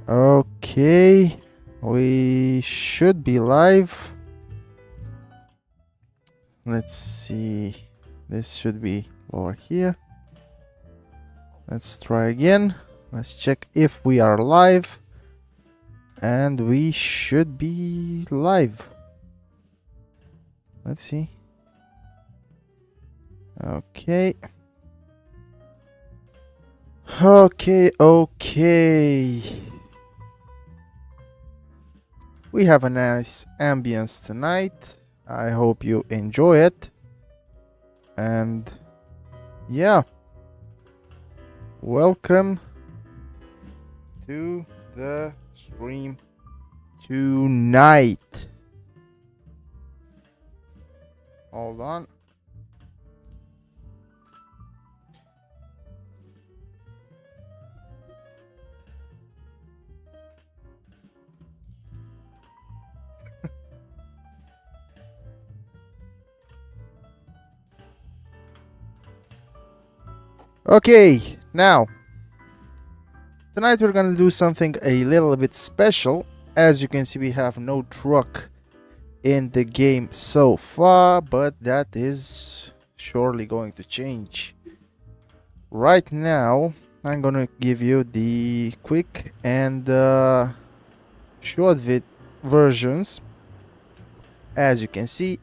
Okay, we should be live. Let's see. This should be over here. Let's try again. Let's check if we are live. And we should be live. Let's see. Okay. Okay. We have a nice ambience tonight. I hope you enjoy it. And yeah, welcome to the stream tonight. Hold on. Okay, now tonight we're gonna do something a little bit special. As you can see, we have no truck in the game so far, but that is surely going to change. Right now, I'm gonna give you the quick and short versions. As you can see,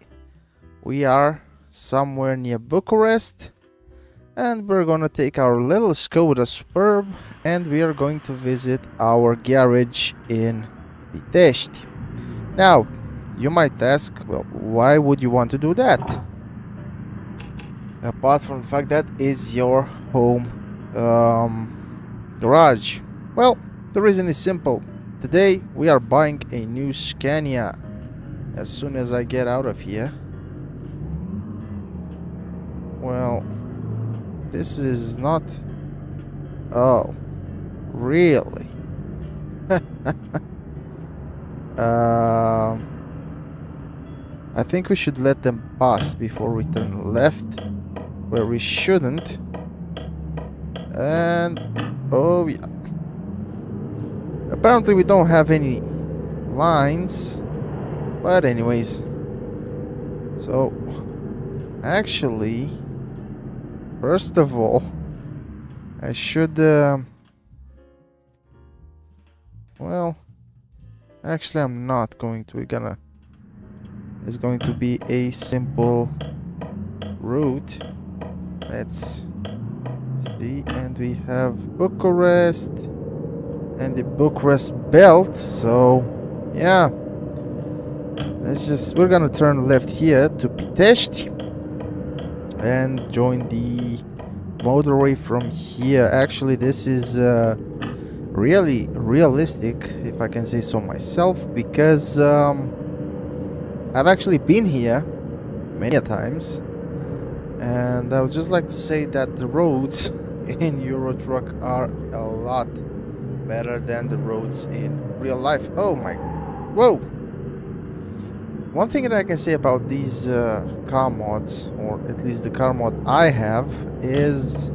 we are somewhere near Bucharest. And we're gonna take our little Skoda Superb and we are going to visit our garage in Pitești. Now, you might ask, well, why would you want to do that? Apart from the fact that is your home garage. Well, the reason is simple. Today we are buying a new Scania. As soon as I get out of here. Well, this is not... Oh, really? I think we should let them pass before we turn left, where we shouldn't. And... oh yeah. Apparently we don't have any lines. But anyways. So, actually... first of all, I should, well, actually I'm not going to, it's going to be a simple route. Let's see, and we have Bucharest and the Bucharest belt, so, yeah. We're gonna turn left here to Pitești. And join the motorway from here. Actually, this is really realistic, if I can say so myself, because I've actually been here many times, and I would just like to say that the roads in Euro Truck are a lot better than the roads in real life. Oh my, whoa! One thing that I can say about these car mods, or at least the car mod I have, is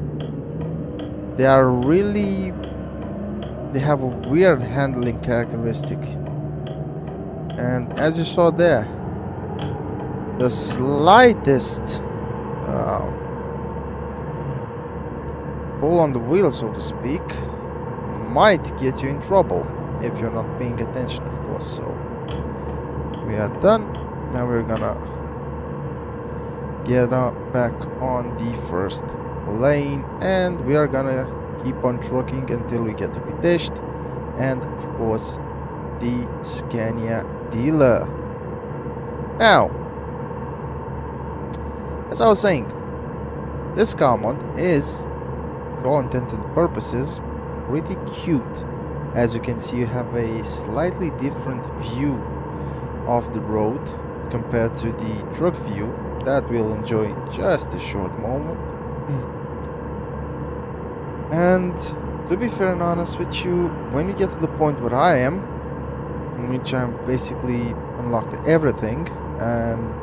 they have a weird handling characteristic. And as you saw there, the slightest pull on the wheel, so to speak, might get you in trouble if you're not paying attention, of course. So we are done. Now we're gonna get back on the first lane and we are gonna keep on trucking until we get to Pitești and of course the Scania dealer. Now, as I was saying, this car mod is, to all intents and purposes, pretty cute. As you can see, you have a slightly different view of the road compared to the truck view that we'll enjoy in just a short moment. And to be fair and honest with you, when you get to the point where I am, in which I'm basically unlocked everything and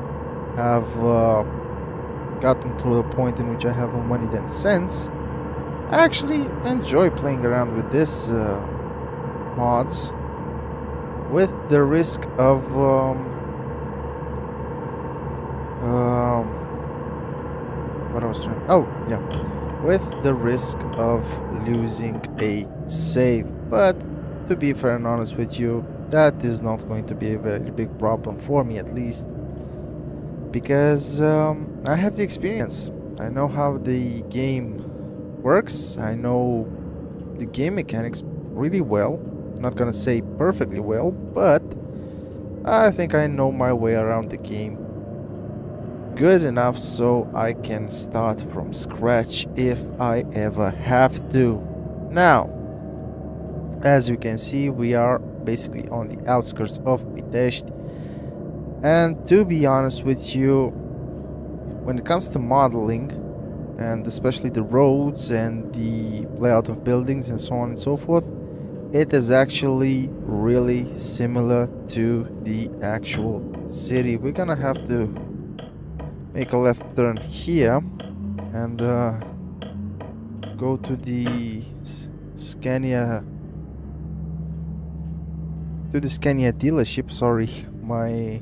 have gotten to the point in which I have more money than sense, I actually enjoy playing around with this mods with the risk of what I was trying. Oh, yeah, with the risk of losing a save. But to be fair and honest with you, that is not going to be a very big problem for me, at least, because I have the experience. I know how the game works. I know the game mechanics really well. Not gonna say perfectly well, but I think I know my way around the game good enough so I can start from scratch if I ever have to. Now, as you can see, we are basically on the outskirts of Pitești, and to be honest with you, when it comes to modeling, and especially the roads and the layout of buildings and so on and so forth, it is actually really similar to the actual city. We're gonna have to make a left turn here and go to the Scania dealership. Sorry, my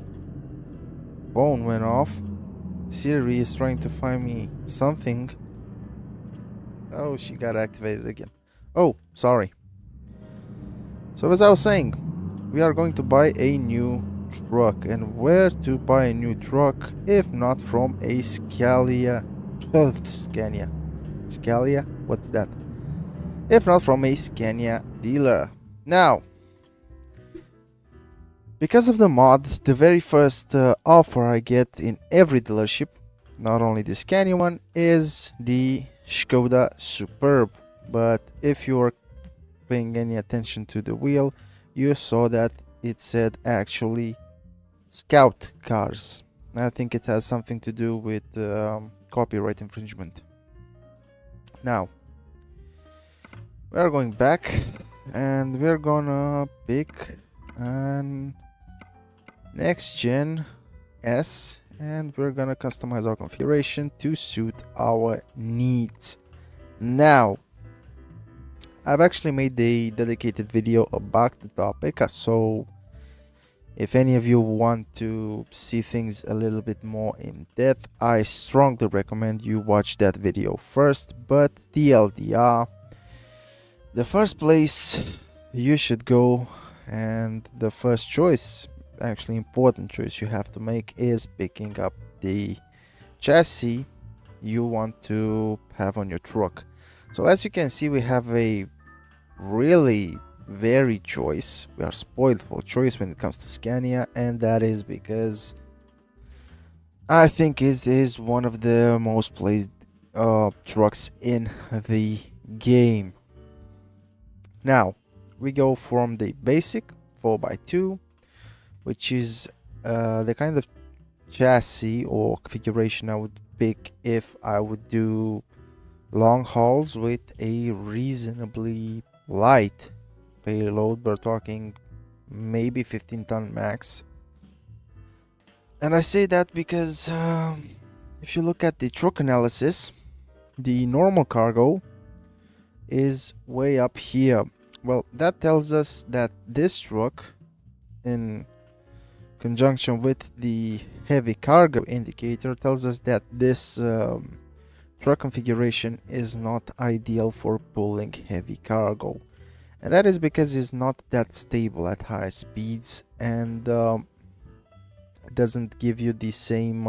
phone went off. Siri is trying to find me something. Oh, she got activated again. Oh, sorry. So as I was saying, we are going to buy a new truck. And where to buy a new truck if not from a Scania? What's that? If not from a Scania dealer. Now, because of the mod, the very first offer I get in every dealership, not only the Scania one, is the Skoda Superb. But if you are paying any attention to the wheel, you saw that it said actually Scout Cars. I think it has something to do with copyright infringement. Now, we are going back and we're gonna pick an next gen S, and we're gonna customize our configuration to suit our needs. Now, I've actually made a dedicated video about the topic, so if any of you want to see things a little bit more in depth, I strongly recommend you watch that video first. But TLDR, the first place you should go, and the first choice, actually important choice you have to make, is picking up the chassis you want to have on your truck. So as you can see, we have a really varied choice. We are spoiled for choice when it comes to Scania, and that is because I think it is one of the most played trucks in the game. Now, we go from the basic 4x2, which is the kind of chassis or configuration I would pick if I would do long hauls with a reasonably light payload. We're talking maybe 15-ton max. And I say that because if you look at the truck analysis, the normal cargo is way up here. Well, that tells us that this truck, in conjunction with the heavy cargo indicator, tells us that this truck configuration is not ideal for pulling heavy cargo. And that is because it's not that stable at high speeds, and it doesn't give you the same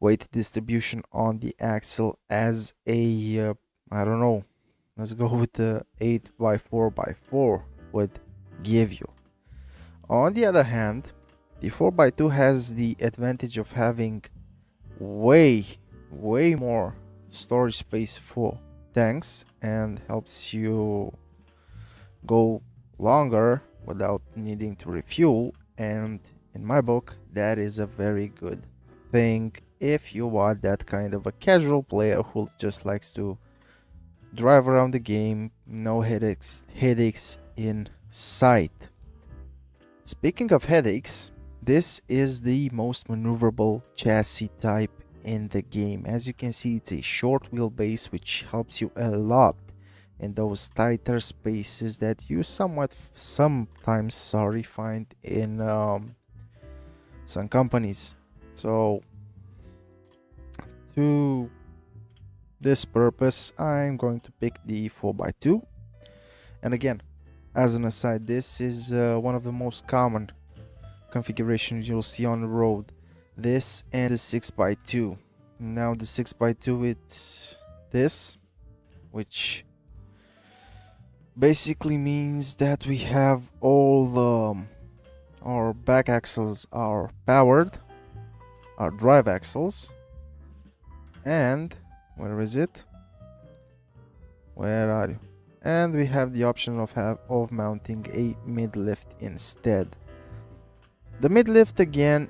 weight distribution on the axle as a I don't know, let's go with the 8x4x4 would give you. On the other hand, the 4x2 has the advantage of having way more storage space for tanks and helps you go longer without needing to refuel. And in my book, that is a very good thing if you are that kind of a casual player who just likes to drive around the game, no headaches in sight. Speaking of headaches, this is the most maneuverable chassis type in the game. As you can see, it's a short wheelbase, which helps you a lot in those tighter spaces that you sometimes find in some companies. So to this purpose, I'm going to pick the 4x2. And again, as an aside, this is one of the most common configurations you'll see on the road. This and the 6x2. Now the 6x2, it's this, which basically means that we have all our back axles are powered, our drive axles, and where is it? Where are you? And we have the option of mounting a mid lift instead. The mid lift again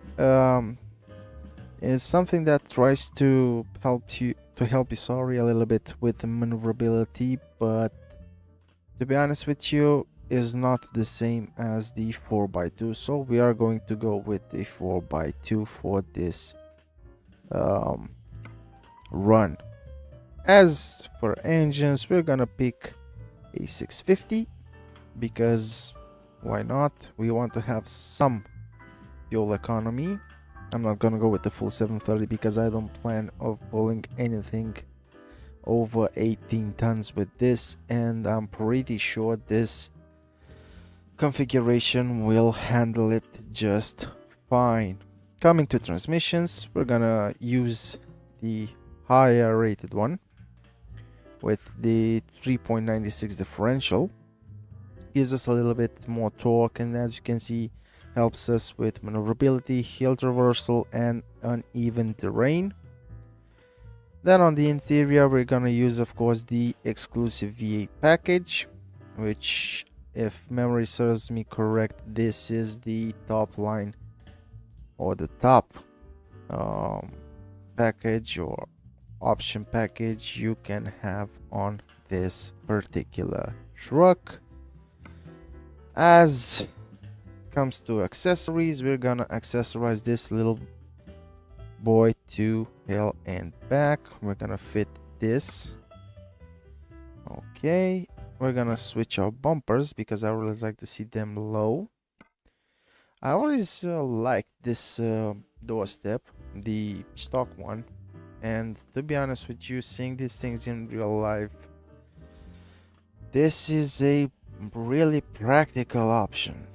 is something that tries to help you a little bit with the maneuverability, but to be honest with you, is not the same as the 4x2. So we are going to go with the 4x2 for this run. As for engines, we're gonna pick a 650 because why not? We want to have some fuel economy. I'm not gonna go with the full 730 because I don't plan of pulling anything over 18 tons with this, and I'm pretty sure this configuration will handle it just fine. Coming to transmissions, we're gonna use the higher rated one with the 3.96 differential. Gives us a little bit more torque, and as you can see, helps us with maneuverability, hill traversal, and uneven terrain. Then on the interior, we're gonna use, of course, the exclusive V8 package, which, if memory serves me correct, this is the top line or the top package or option package you can have on this particular truck. As comes to accessories, we're gonna accessorize this little boy to hill and back. We're gonna fit this. Okay, we're gonna switch our bumpers because I really like to see them low. I always liked this doorstep, the stock one, and to be honest with you, seeing these things in real life, this is a really practical option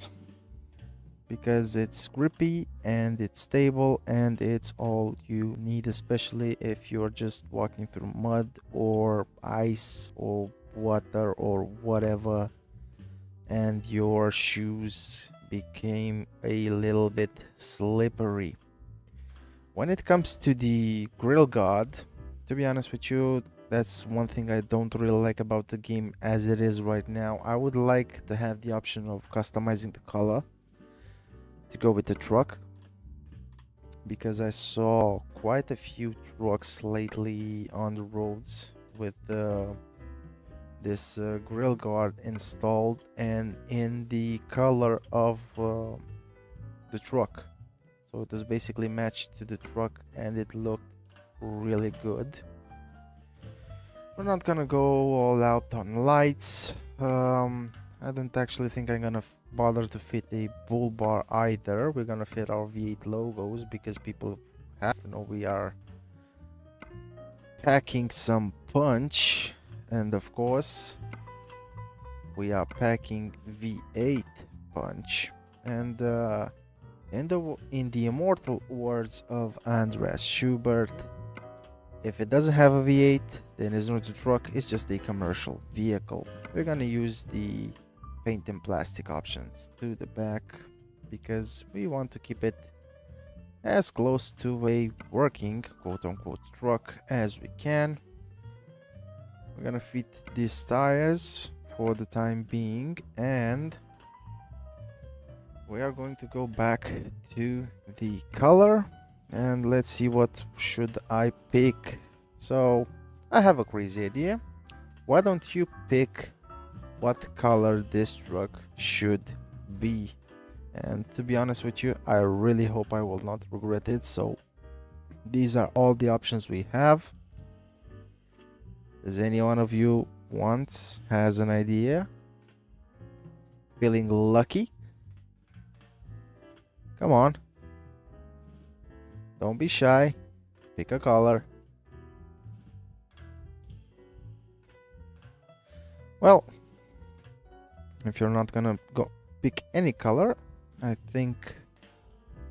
because it's grippy and it's stable and it's all you need, especially if you're just walking through mud or ice or water or whatever and your shoes became a little bit slippery. When it comes to the grill guard, to be honest with you, that's one thing I don't really like about the game as it is right now. I would like to have the option of customizing the color to go with the truck, because I saw quite a few trucks lately on the roads with this grill guard installed and in the color of the truck. So it was basically matched to the truck and it looked really good. We're not gonna go all out on lights. I don't actually think I'm gonna bother to fit a bull bar either. We're gonna fit our V8 logos because people have to know we are packing some punch, and of course we are packing V8 punch. And in the immortal words of Andreas Schubert, if it doesn't have a V8, then it's not a truck, it's just a commercial vehicle. We're gonna use the paint and plastic options to the back because we want to keep it as close to a working quote-unquote truck as we can. We're gonna fit these tires for the time being, and we are going to go back to the color and let's see what should I pick. So I have a crazy idea. Why don't you pick what color this truck should be? And to be honest with you, I really hope I will not regret it. So these are all the options we have. Does any one of you once has an idea. Feeling lucky. Come on. Don't be shy. Pick a color. Well, if you're not gonna go pick any color, I think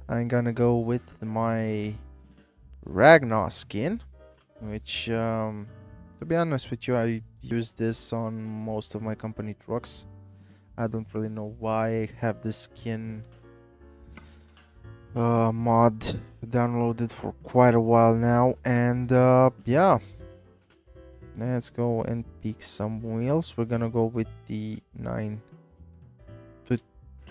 I'm gonna go with my Ragnar skin, which, to be honest with you, I use this on most of my company trucks. I don't really know why I have this skin mod downloaded for quite a while now, and yeah, let's go and pick some wheels. We're gonna go with the 9 to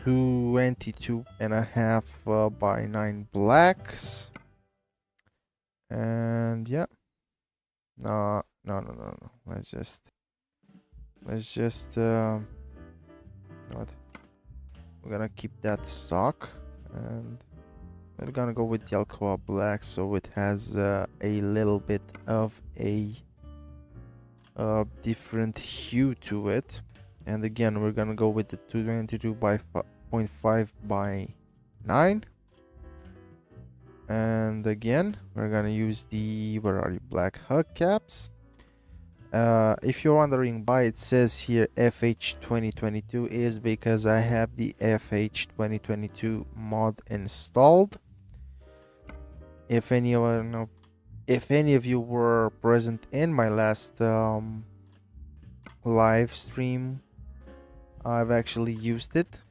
22.5 by 9 blacks, and yeah, no, let's just what, we're gonna keep that stock, and we're gonna go with the Alcoa black, so it has a little bit of a different hue to it. And again, we're gonna go with the 222 by 0.5 by 9. And again, we're gonna use the, where are you, black hubcaps. If you're wondering why it says here FH 2022, is because I have the FH 2022 mod installed. If any of you were present in my last live stream, I've actually used it,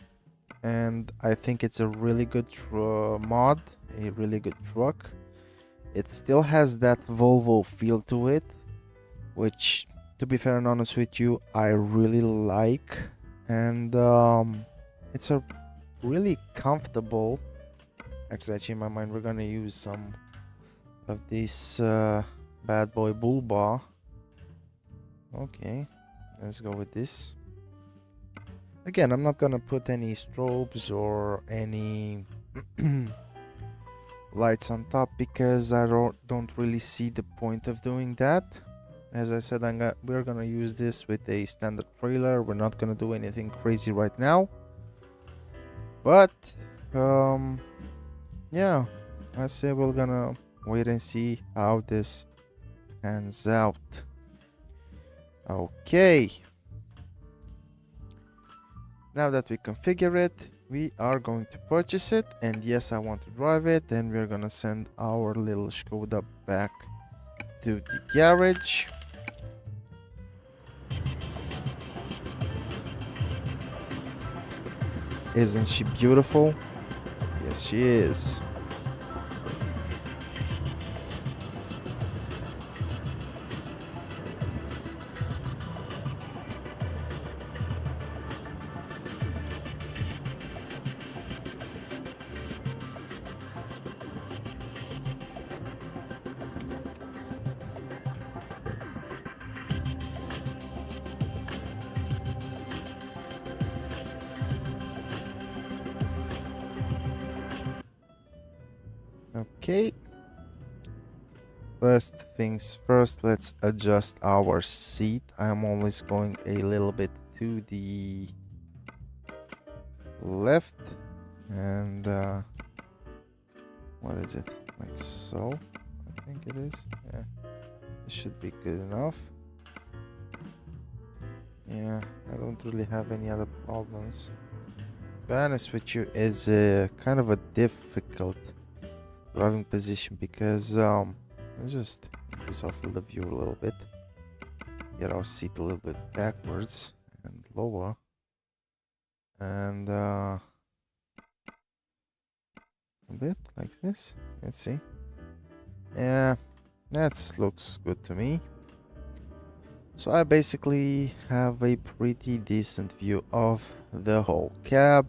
and I think it's a really good mod, a really good truck. It still has that Volvo feel to it, which, to be fair and honest with you, I really like. And it's a really comfortable, actually I changed my mind, we're gonna use some of this bad boy bull bar. Okay, let's go with this. Again, I'm not gonna put any strobes or any lights on top, because I don't really see the point of doing that. As I said, we're gonna use this with a standard trailer. We're not gonna do anything crazy right now, but yeah, I say we're gonna wait and see how this pans out. Okay, now that we configure it, we are going to purchase it, and yes, I want to drive it, and we're gonna send our little Skoda back to the garage. Isn't she beautiful? Yes, she is. Okay. First things first, let's adjust our seat. I'm always going a little bit to the left, and what is it? Like so, I think it is. Yeah, it should be good enough. Yeah, I don't really have any other problems. To be honest with you, is kind of a difficult driving position, because let's just increase our field of view a little bit, get our seat a little bit backwards and lower, and a bit like this. Let's see. Yeah, that looks good to me. So I basically have a pretty decent view of the whole cab,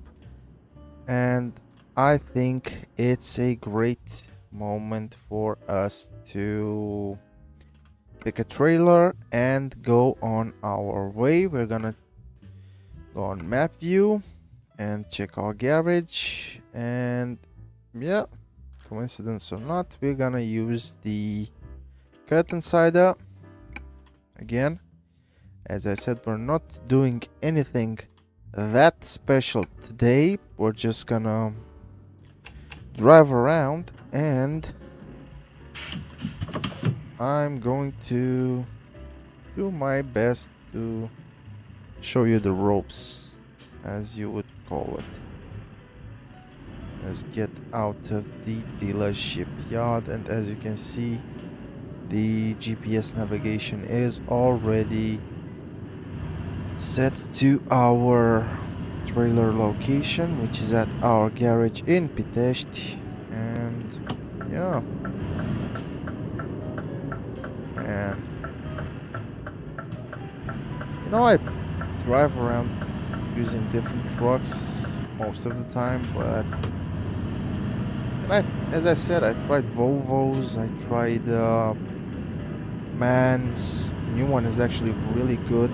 and I think it's a great moment for us to pick a trailer and go on our way. We're gonna go on map view and check our garage, and yeah, coincidence or not, we're gonna use the curtain sider again, As I said, we're not doing anything that special today. We're just gonna drive around, and I'm going to do my best to show you the ropes, as you would call it. Let's get out of the dealership yard, and as you can see, the GPS navigation is already set to our trailer location, which is at our garage in Pitești. And yeah, and you know, I drive around using different trucks most of the time, but as I said, I tried Volvos, I tried MANs. New one is actually really good.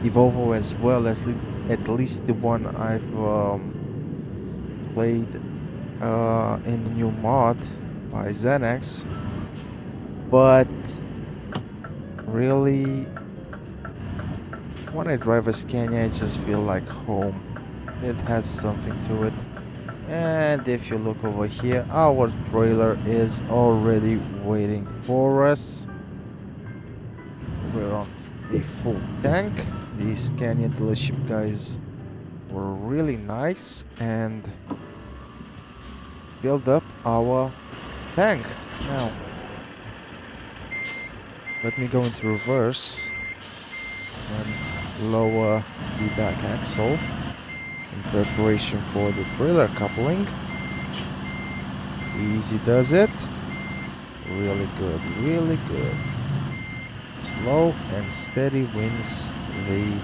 The Volvo, as well as at least the one I've played in the new mod by Xanax. But really, when I drive a Scania, I just feel like home. It has something to it. And if you look over here, our trailer is already waiting for us. So we're on a full tank. The Scania dealership guys were really nice and built up our tank. Now, let me go into reverse and lower the back axle in preparation for the trailer coupling. Easy does it. Really good, really good. Slow and steady wins the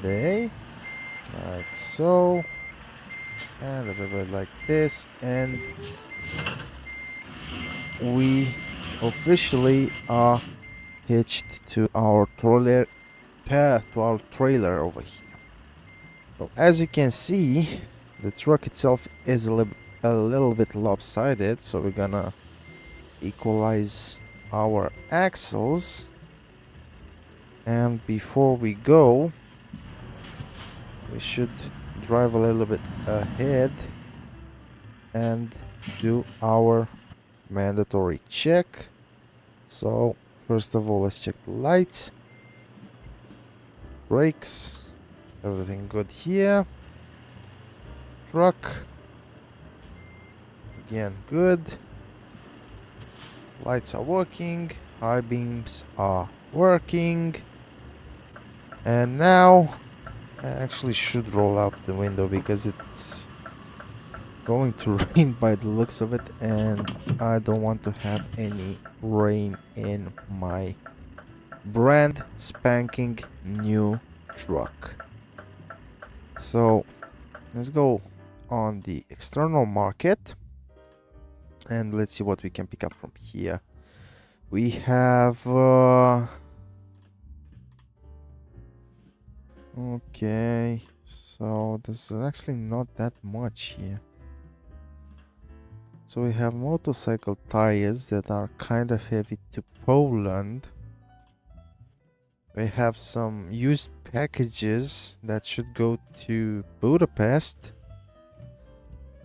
day. Like so. And a little bit like this. And we officially are hitched to our trailer over here. So as you can see, the truck itself is a little bit lopsided, so we're gonna equalize our axles. And before we go, we should drive a little bit ahead and do our mandatory check. So first of all, let's check the lights, brakes. Everything good here. Truck. Again, good. Lights are working. High beams are working. And now I actually should roll out the window because it's going to rain by the looks of it, and I don't want to have any rain in my brand spanking new truck. So let's go on the external market and let's see what we can pick up from here. We have okay, so there's actually not that much here. So we have motorcycle tires that are kind of heavy to Poland. We have some used packages that should go to Budapest.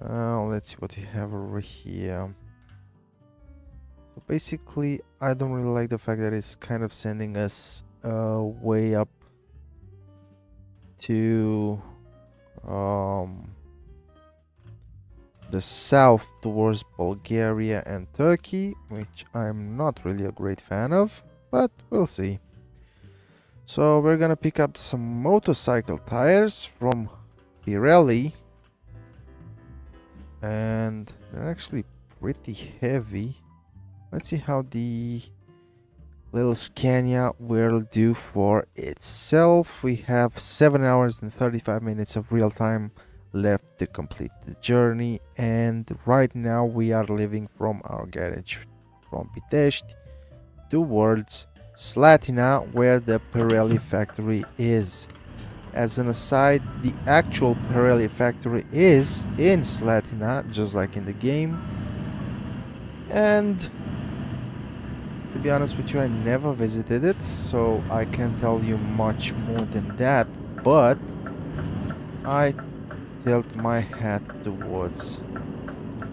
Let's see what we have over here. So basically, I don't really like the fact that it's kind of sending us way up to the south towards Bulgaria and Turkey, which I'm not really a great fan of, but we'll see. So we're gonna pick up some motorcycle tires from Pirelli, and they're actually pretty heavy. Let's see how the little Scania will do for itself. We have 7 hours and 35 minutes of real time left to complete the journey, and right now we are leaving from our garage from Pitești towards Slatina, where the Pirelli factory is. As an aside, the actual Pirelli factory is in Slatina, just like in the game. And To be honest with you, I never visited it, so I can't tell you much more than that, but I tilt my hat towards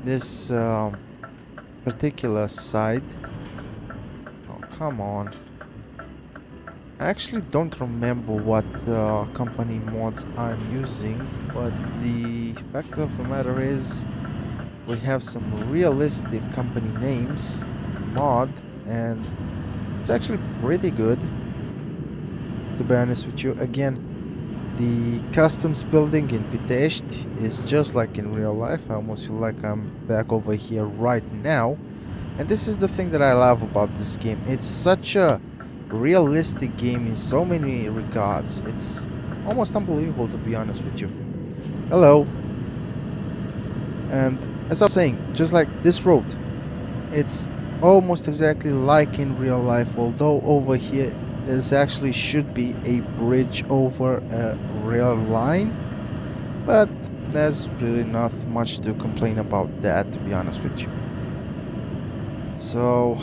this particular side. Oh, come on. I actually don't remember what company mods I'm using, but the fact of the matter is we have some realistic company names mod, and it's actually pretty good, to be honest with you. Again, the customs building in ETS2 is just like in real life. I almost feel like I'm back over here right now. And this is the thing that I love about this game. It's such a realistic game in so many regards. It's almost unbelievable, to be honest with you. Hello. And as I was saying, just like this road, it's almost exactly like in real life, although over here there's actually should be a bridge over a rail line, but there's really not much to complain about that, to be honest with you. So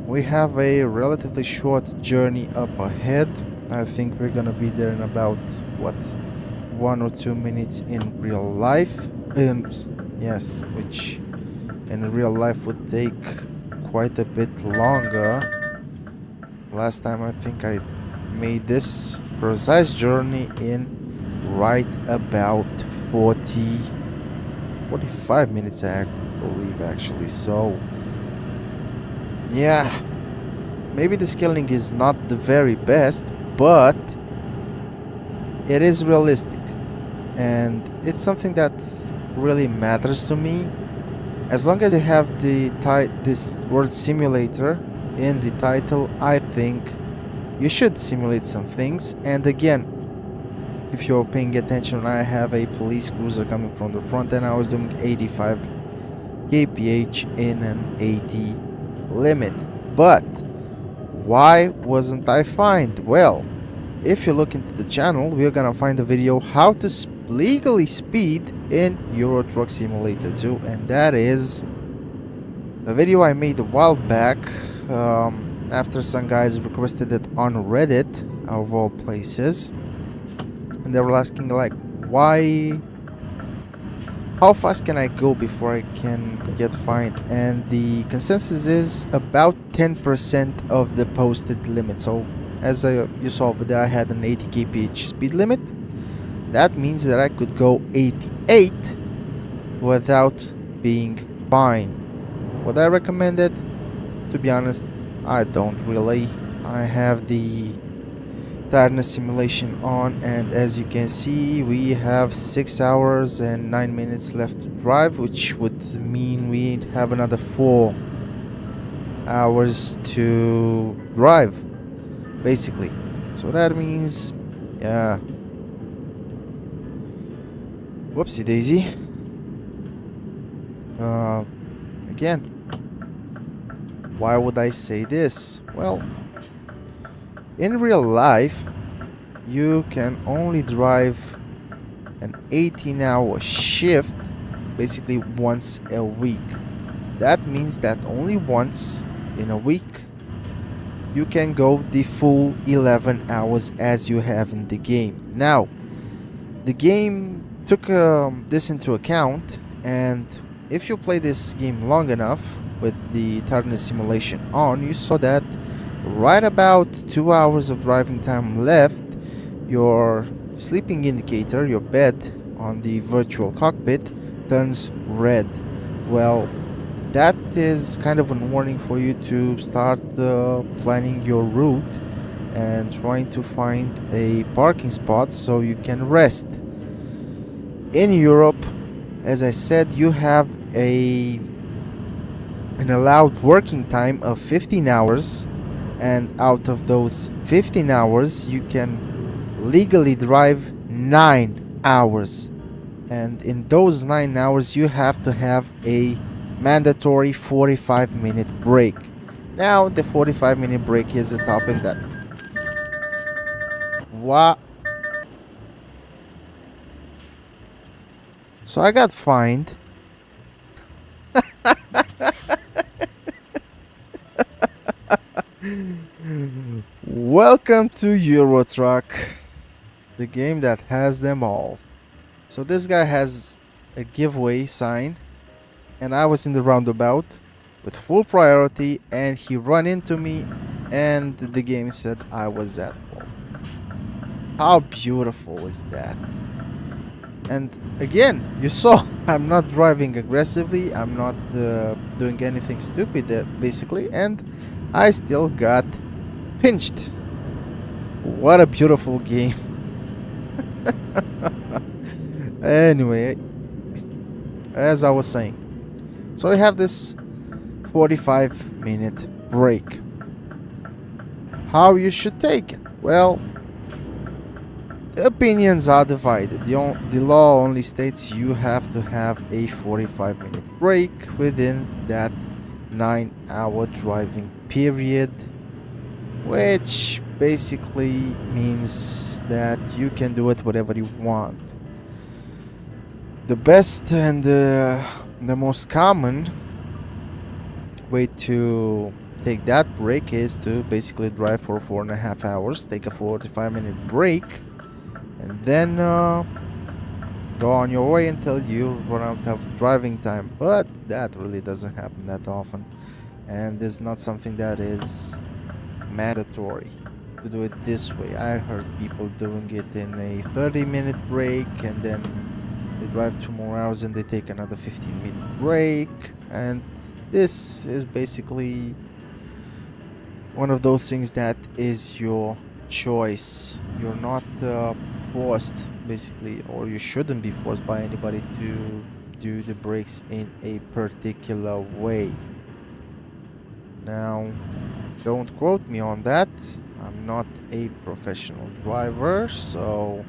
we have a relatively short journey up ahead. I think we're gonna be there in about what, 1 or 2 minutes in real life. Yes, which in real life would take quite a bit longer. Last time I think I made this precise journey in right about 45 minutes, I believe, actually. So yeah, maybe the scaling is not the very best, but it is realistic, and it's something that really matters to me. As long as you have this word simulator in the title, I think you should simulate some things. And again, if you're paying attention, I have a police cruiser coming from the front, and I was doing 85 kph in an 80 limit. But why wasn't I fined? Well, if you look into the channel, we're gonna find a video how to legally speed in Euro Truck Simulator 2, and that is a video I made a while back after some guys requested it on Reddit, of all places, and they were asking like, how fast can I go before I can get fined? And the consensus is about 10% of the posted limit. So as you saw over there, I had an 80 kph speed limit. That means that I could go 88 without being fined. Would I recommend it? To be honest, I don't really. I have the tiredness simulation on, and as you can see, we have 6 hours and 9 minutes left to drive, which would mean we have another 4 hours to drive, basically. So that means, yeah. Whoopsie daisy. Again, why would I say this? Well, in real life, you can only drive an 18-hour shift basically once a week. That means that only once in a week you can go the full 11 hours as you have in the game. Now, the game took this into account, and if you play this game long enough with the tiredness simulation on, you saw that right about 2 hours of driving time left, your sleeping indicator, your bed on the virtual cockpit, turns red. Well, that is kind of a warning for you to start planning your route and trying to find a parking spot so you can rest. In Europe, as I said, you have an allowed working time of 15 hours, and out of those 15 hours you can legally drive 9 hours, and in those 9 hours you have to have a mandatory 45-minute break. Now the 45-minute break is a topic that so I got fined. Welcome to Euro Truck, the game that has them all. So this guy has a giveaway sign, and I was in the roundabout with full priority, and he ran into me, and the game said I was at fault. How beautiful is that? And again, you saw I'm not driving aggressively, I'm not doing anything stupid basically, and I still got pinched. What a beautiful game. Anyway, as I was saying, so I have this 45-minute break. How you should take it? Well, the opinions are divided. The law only states you have to have a 45-minute break within that 9-hour driving period, which basically means that you can do it whatever you want. The best and the most common way to take that break is to basically drive for 4.5 hours, take a 45-minute break, and then go on your way until you run out of driving time. But that really doesn't happen that often, and it's not something that is mandatory to do it this way. I heard people doing it in a 30-minute break, and then they drive 2 more hours and they take another 15-minute break, and this is basically one of those things that is your choice. You're not forced, basically, or you shouldn't be forced by anybody to do the breaks in a particular way. Now, don't quote me on that. I'm not a professional driver, so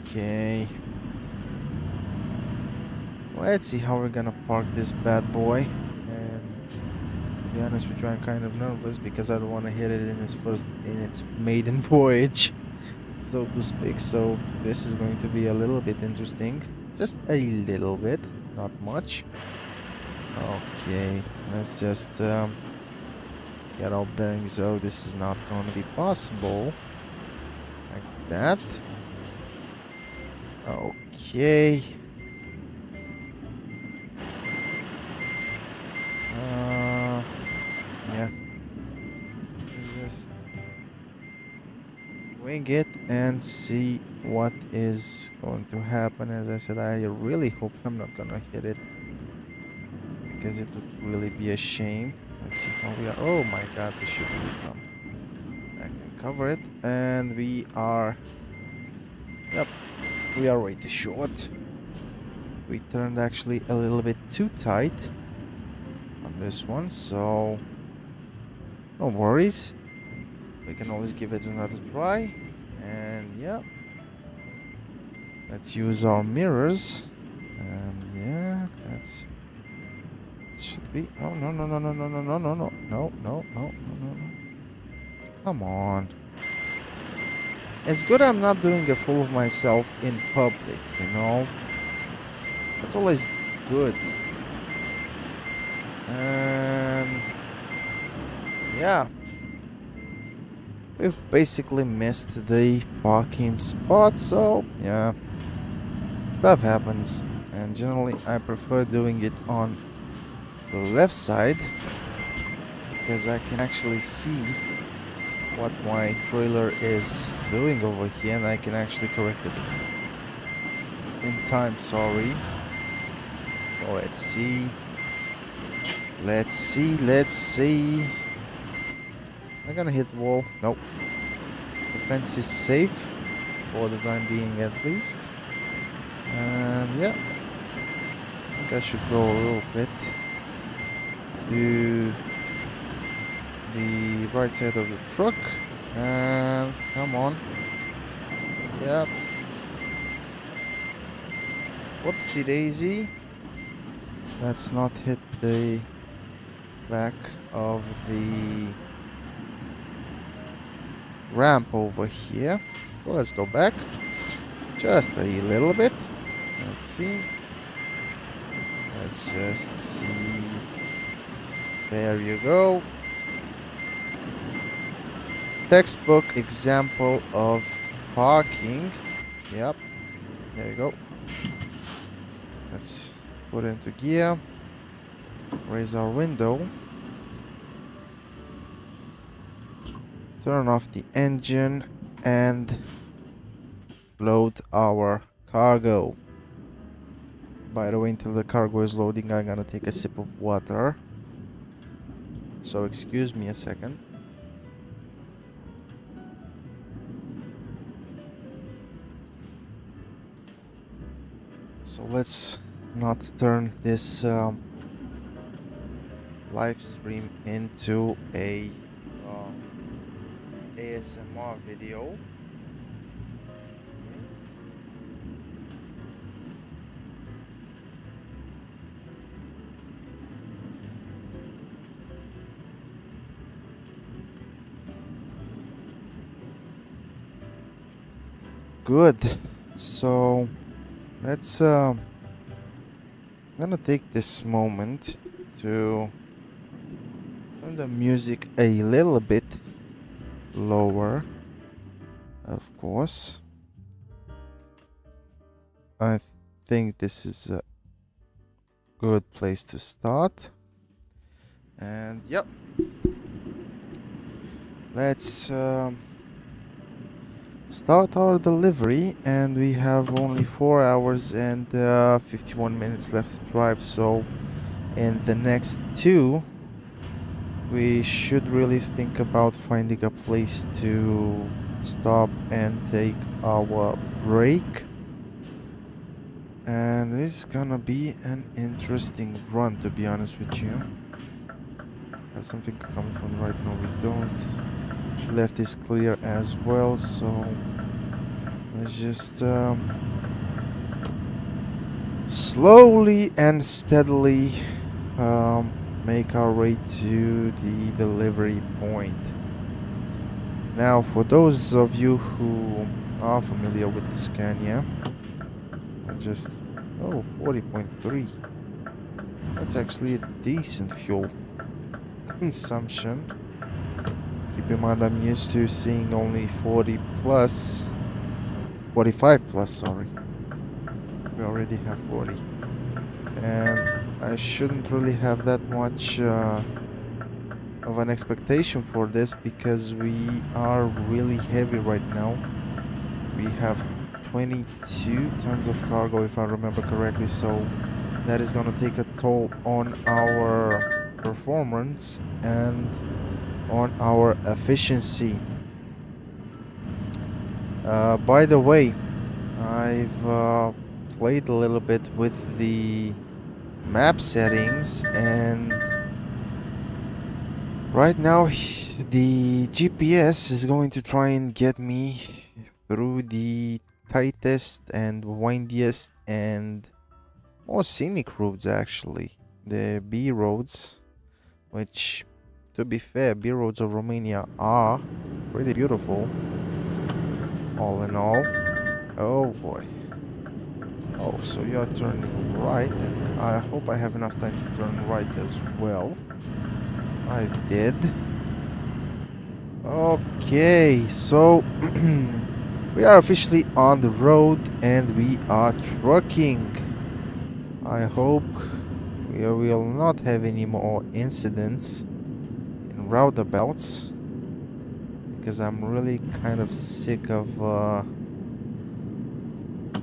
okay. Let's see how we're gonna park this bad boy. And to be honest with you, I'm kind of nervous because I don't want to hit it in its maiden voyage, so to speak. So this is going to be a little bit interesting, just a little bit, not much. Okay, let's just get our bearings. So this is not going to be possible like that. Okay. Yeah. Just wing it and see what is going to happen. As I said, I really hope I'm not gonna hit it, because it would really be a shame. Let's see how we are. Oh my god, we should really come. I can cover it, and we are. Yep, we are way too short. We turned actually a little bit too tight on this one, so no worries. We can always give it another try. And yeah, let's use our mirrors. And yeah, that's should be. Oh no no no no no no no no no no no no no no! Come on. It's good I'm not doing a fool of myself in public, you know. That's always good. And yeah, we've basically missed the parking spot, so yeah, stuff happens. And generally I prefer doing it on the left side, because I can actually see what my trailer is doing over here, and I can actually correct it in time. Sorry. Oh, let's see. Let's see. I'm gonna hit the wall. Nope. The fence is safe for the time being, at least. And yeah, I think I should go a little bit to the right side of the truck. And come on. Yep. Whoopsie daisy. Let's not hit the back of the ramp over here. So let's go back just a little bit. Let's see. Let's just see. There you go. textbook example of parking. Yep, there you go. Let's put it into gear. Raise our window. Turn off the engine and load our cargo. By the way, until the cargo is loading, I'm gonna take a sip of water. So excuse me a second. So let's not turn this live stream into a ASMR video. Good. So let's I'm gonna take this moment to turn the music a little bit lower, of course. I think this is a good place to start. And yep, let's start our delivery, and we have only 4 hours and 51 minutes left to drive. So in the next 2 we should really think about finding a place to stop and take our break. And this is gonna be an interesting run, to be honest with you. Have something coming from right now, we don't. Left is clear as well, so let's just slowly and steadily make our way to the delivery point. Now, for those of you who are familiar with the Scania, just 40.3. That's actually a decent fuel consumption. Keep in mind, I'm used to seeing only 40 plus, 45 plus, sorry. We already have 40. And I shouldn't really have that much of an expectation for this, because we are really heavy right now. We have 22 tons of cargo, if I remember correctly, so that is gonna take a toll on our performance and on our efficiency. By the way, I've played a little bit with the map settings, and right now the GPS is going to try and get me through the tightest and windiest and most scenic roads, actually, the B roads, which, to be fair, B roads of Romania are pretty beautiful, all in all. Oh boy. Oh, so you're turning right, and I hope I have enough time to turn right as well. I did. Okay, so we are officially on the road, and we are trucking. I hope we will not have any more incidents in roundabouts, because I'm really kind of sick of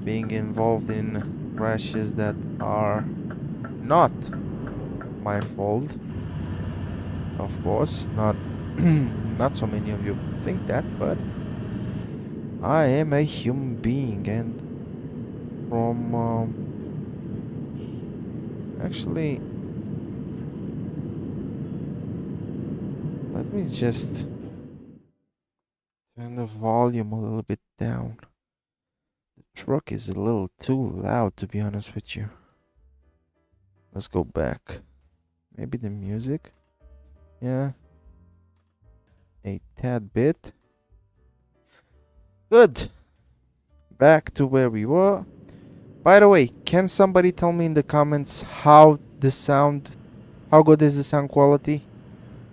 being involved in crashes that are not my fault. Of course, not not so many of you think that, but I am a human being, and from actually, let me just turn the volume a little bit down. The truck is a little too loud, to be honest with you. Let's go back. Maybe the music? Yeah. A tad bit. Good. Back to where we were. By the way, can somebody tell me in the comments how good is the sound quality?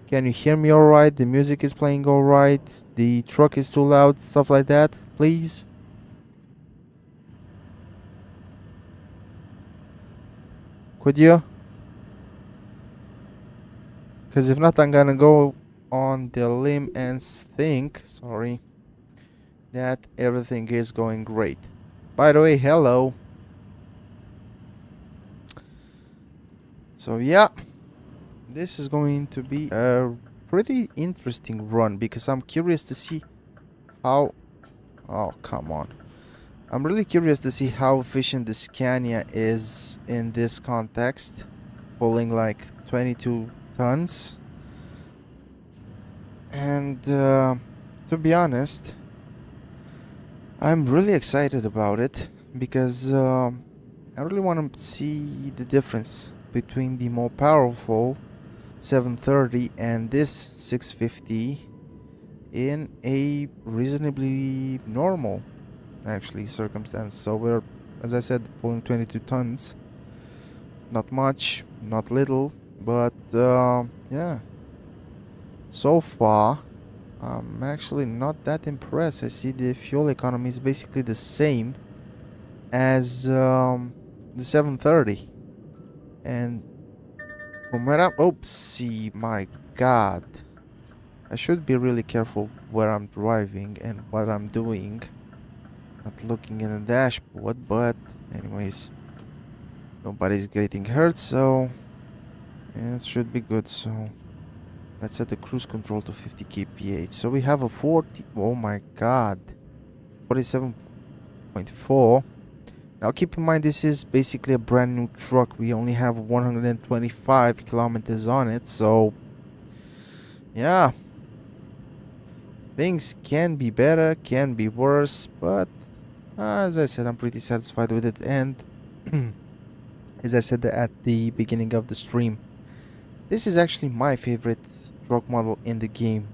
Can you hear me alright? The music is playing alright? The truck is too loud? Stuff like that, please? Could you? Because if not, I'm gonna go on the limb and think, sorry, that everything is going great. By the way, hello. So yeah, this is going to be a pretty interesting run because I'm curious to see how... Oh, come on. I'm really curious to see how efficient the Scania is in this context, pulling like 22 tons. And to be honest, I'm really excited about it because I really want to see the difference between the more powerful 730 and this 650 in a reasonably normal actually circumstance. So we're, as I said, pulling 22 tons. Not much, not little, but yeah. So far, I'm actually not that impressed. I see the fuel economy is basically the same as the 730. And from where I'm... Oopsie, my god. I should be really careful where I'm driving and what I'm doing. Not looking in the dashboard, but anyways, nobody's getting hurt, so yeah, it should be good. So let's set the cruise control to 50 kph. So we have a 40... Oh my god. 47.4. Now keep in mind this is basically a brand new truck. We only have 125 kilometers on it, so yeah. Things can be better, can be worse, but as I said, I'm pretty satisfied with it. And as I said at the beginning of the stream, this is actually my favorite truck model in the game.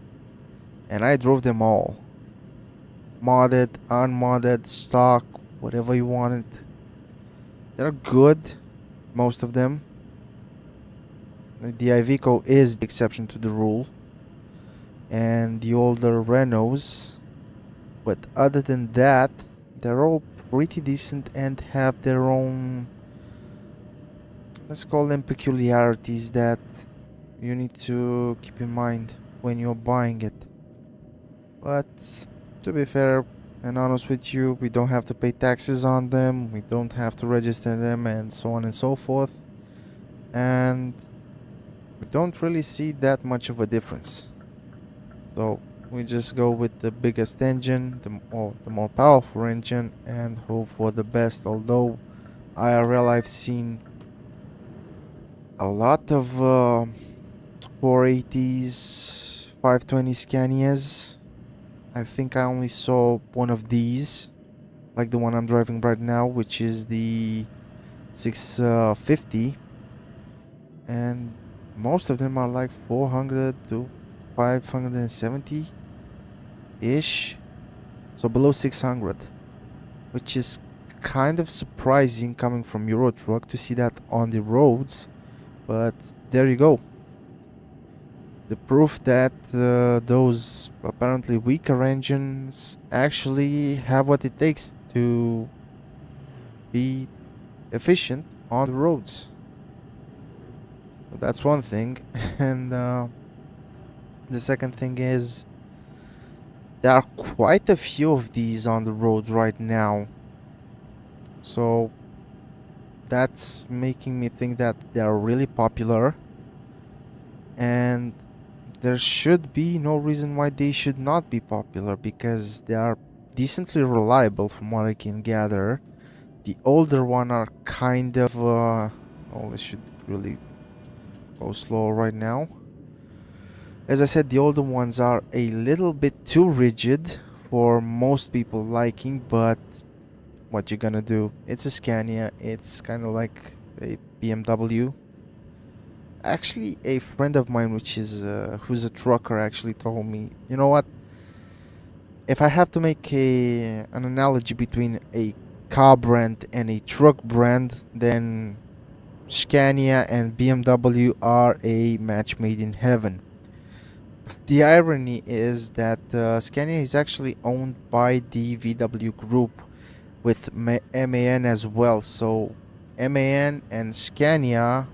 And I drove them all. Modded, unmodded, stock, whatever you wanted. They're good, most of them. The Iveco is the exception to the rule. And the older Renaults. But other than that, they're all pretty decent and have their own, let's call them peculiarities that you need to keep in mind when you're buying it. But to be fair and honest with you, we don't have to pay taxes on them, we don't have to register them, and so on and so forth. And we don't really see that much of a difference. So we just go with the biggest engine, the more powerful engine, and hope for the best. Although IRL, I've seen a lot of 480s, 520 Scanias. I think I only saw one of these, like the one I'm driving right now, which is the 650, and most of them are like 400 to 570 ish, so below 600, which is kind of surprising coming from Euro Truck to see that on the roads. But there you go, the proof that those apparently weaker engines actually have what it takes to be efficient on the roads. So that's one thing. And the second thing is there are quite a few of these on the roads right now. So that's making me think that they are really popular. And there should be no reason why they should not be popular, because they are decently reliable from what I can gather. The older one are kind of oh, I should really go slow right now. As I said, the older ones are a little bit too rigid for most people liking, but what you gonna do? It's a Scania, it's kind of like a BMW. Actually, a friend of mine, which is who's a trucker, actually told me, you know what? If I have to make an analogy between a car brand and a truck brand, then Scania and BMW are a match made in heaven. The irony is that Scania is actually owned by the VW Group with MAN as well. So MAN and Scania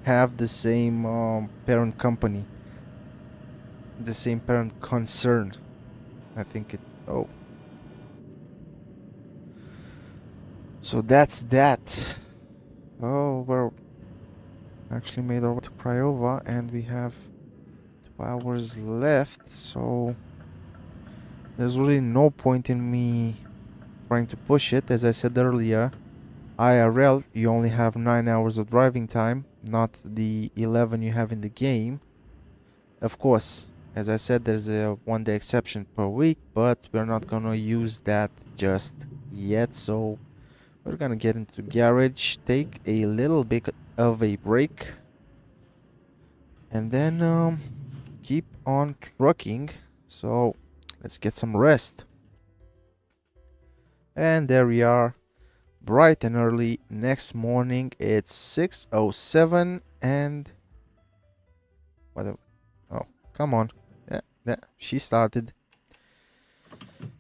have the same parent company, the same parent concern. I think it. Oh, so that's that. Oh, we're actually made our way to Craiova, and we have 2 hours left. So there's really no point in me trying to push it. As I said earlier, IRL, you only have 9 hours of driving time, not the 11 you have in the game. Of course, as I said, there's a 1 day exception per week, but we're not gonna use that just yet. So we're gonna get into garage, take a little bit of a break, and then keep on trucking. So let's get some rest. And there we are, bright and early next morning. It's 6:07 and what? Oh, come on. Yeah, she started.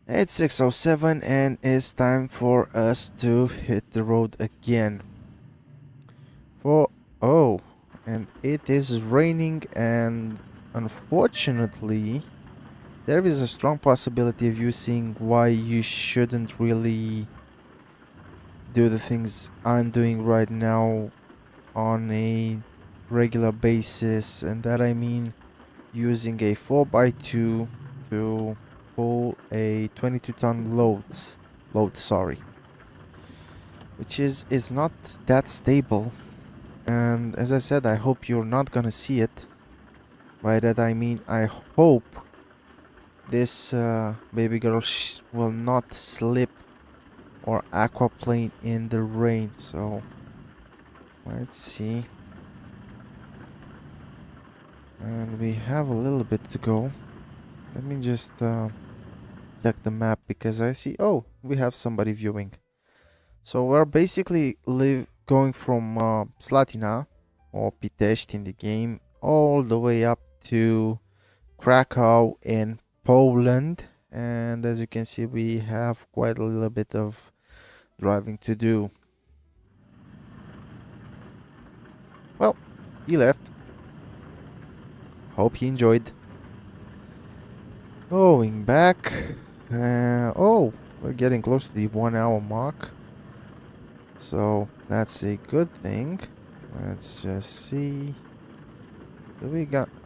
It's 6:07 and it's time for us to hit the road again. Oh, and it is raining, and unfortunately there is a strong possibility of you seeing why you shouldn't really do the things I'm doing right now on a regular basis, and that I mean using a 4x2 to pull a 22-ton load, sorry, which is not that stable. And as I said, I hope you're not gonna see it. By that I mean I hope this baby girl will not slip or aquaplane in the rain. So let's see. And we have a little bit to go. Let me just check the map, because I see, oh, we have somebody viewing. So we're basically going from Slatina or Pitești in the game all the way up to Krakow in Poland, and as you can see, we have quite a little bit of driving to do. Well, he left. Hope he enjoyed. Going back. Oh, we're getting close to the 1 hour mark, so that's a good thing. Let's just see.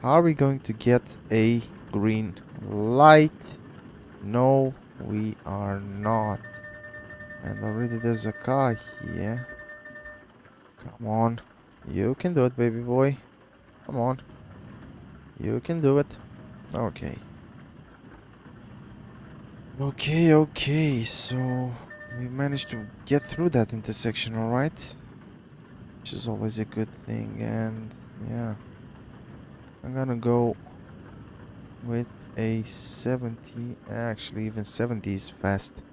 Are we going to get a green light? No, we are not. And already there's a car here. Come on. You can do it, baby boy. Come on. You can do it. Okay. Okay, so we managed to get through that intersection, alright? Which is always a good thing, and yeah. I'm gonna go with a 70, actually even 70 is fast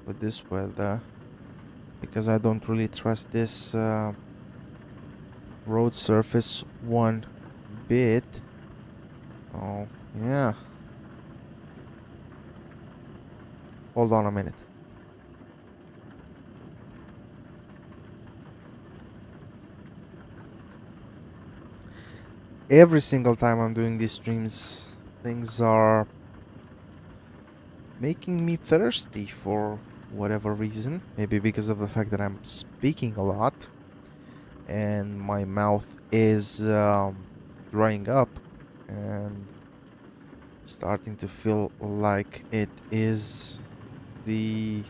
with this weather, because I don't really trust this road surface one bit. Oh, yeah. Hold on a minute. Every single time I'm doing these streams, things are making me thirsty for whatever reason. Maybe because of the fact that I'm speaking a lot and my mouth is drying up and starting to feel like it is the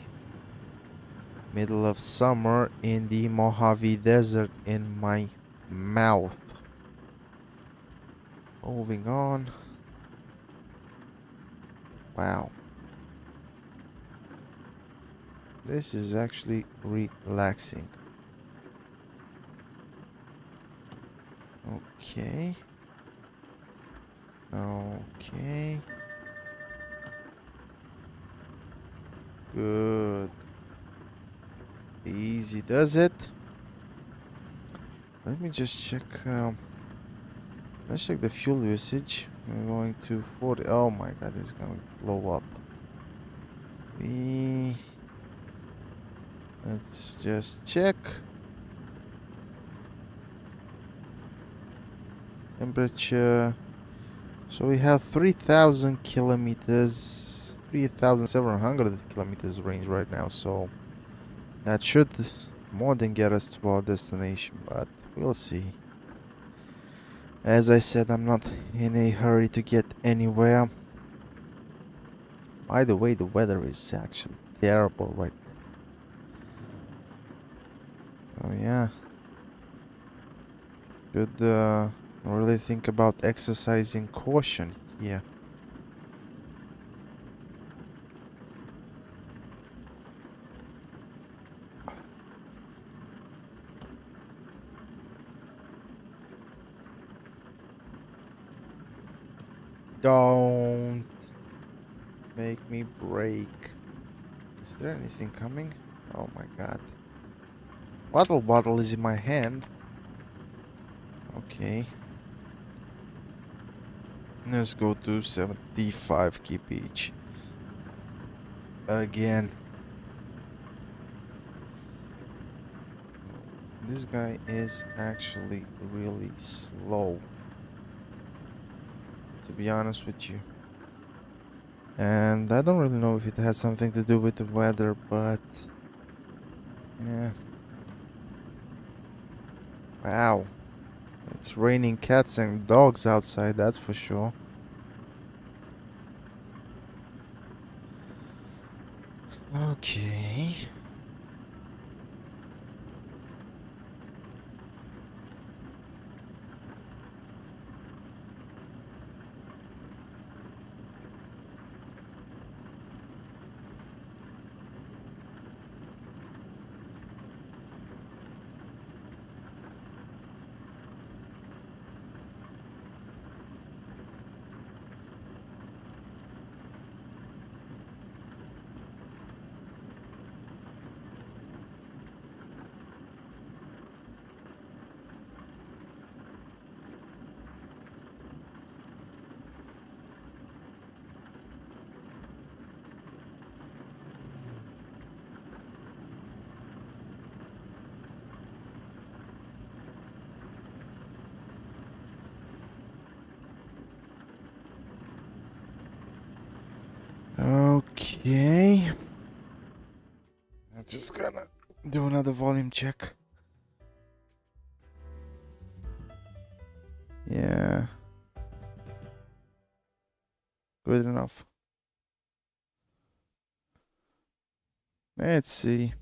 middle of summer in the Mojave Desert in my mouth. Moving on. Wow. This is actually relaxing. Okay. Okay. Good. Easy does it. Let me just check. Let's check the fuel usage. We're going to 40. Oh my god, it's gonna blow up. Let's just check. Temperature. So we have 3,000 kilometers, 3,700 kilometers range right now. So that should more than get us to our destination, but we'll see. As I said, I'm not in a hurry to get anywhere. By the way, the weather is actually terrible right now. Oh yeah. Should really think about exercising caution here. Don't make me break. Is there anything coming? Oh my god. Water bottle is in my hand. Okay. Let's go to 75 kph. Again. This guy is actually really slow, to be honest with you. And I don't really know if it has something to do with the weather, but yeah. Wow. It's raining cats and dogs outside, that's for sure. Okay. Okay. I'm just gonna do another volume check. Yeah. Good enough. Let's see.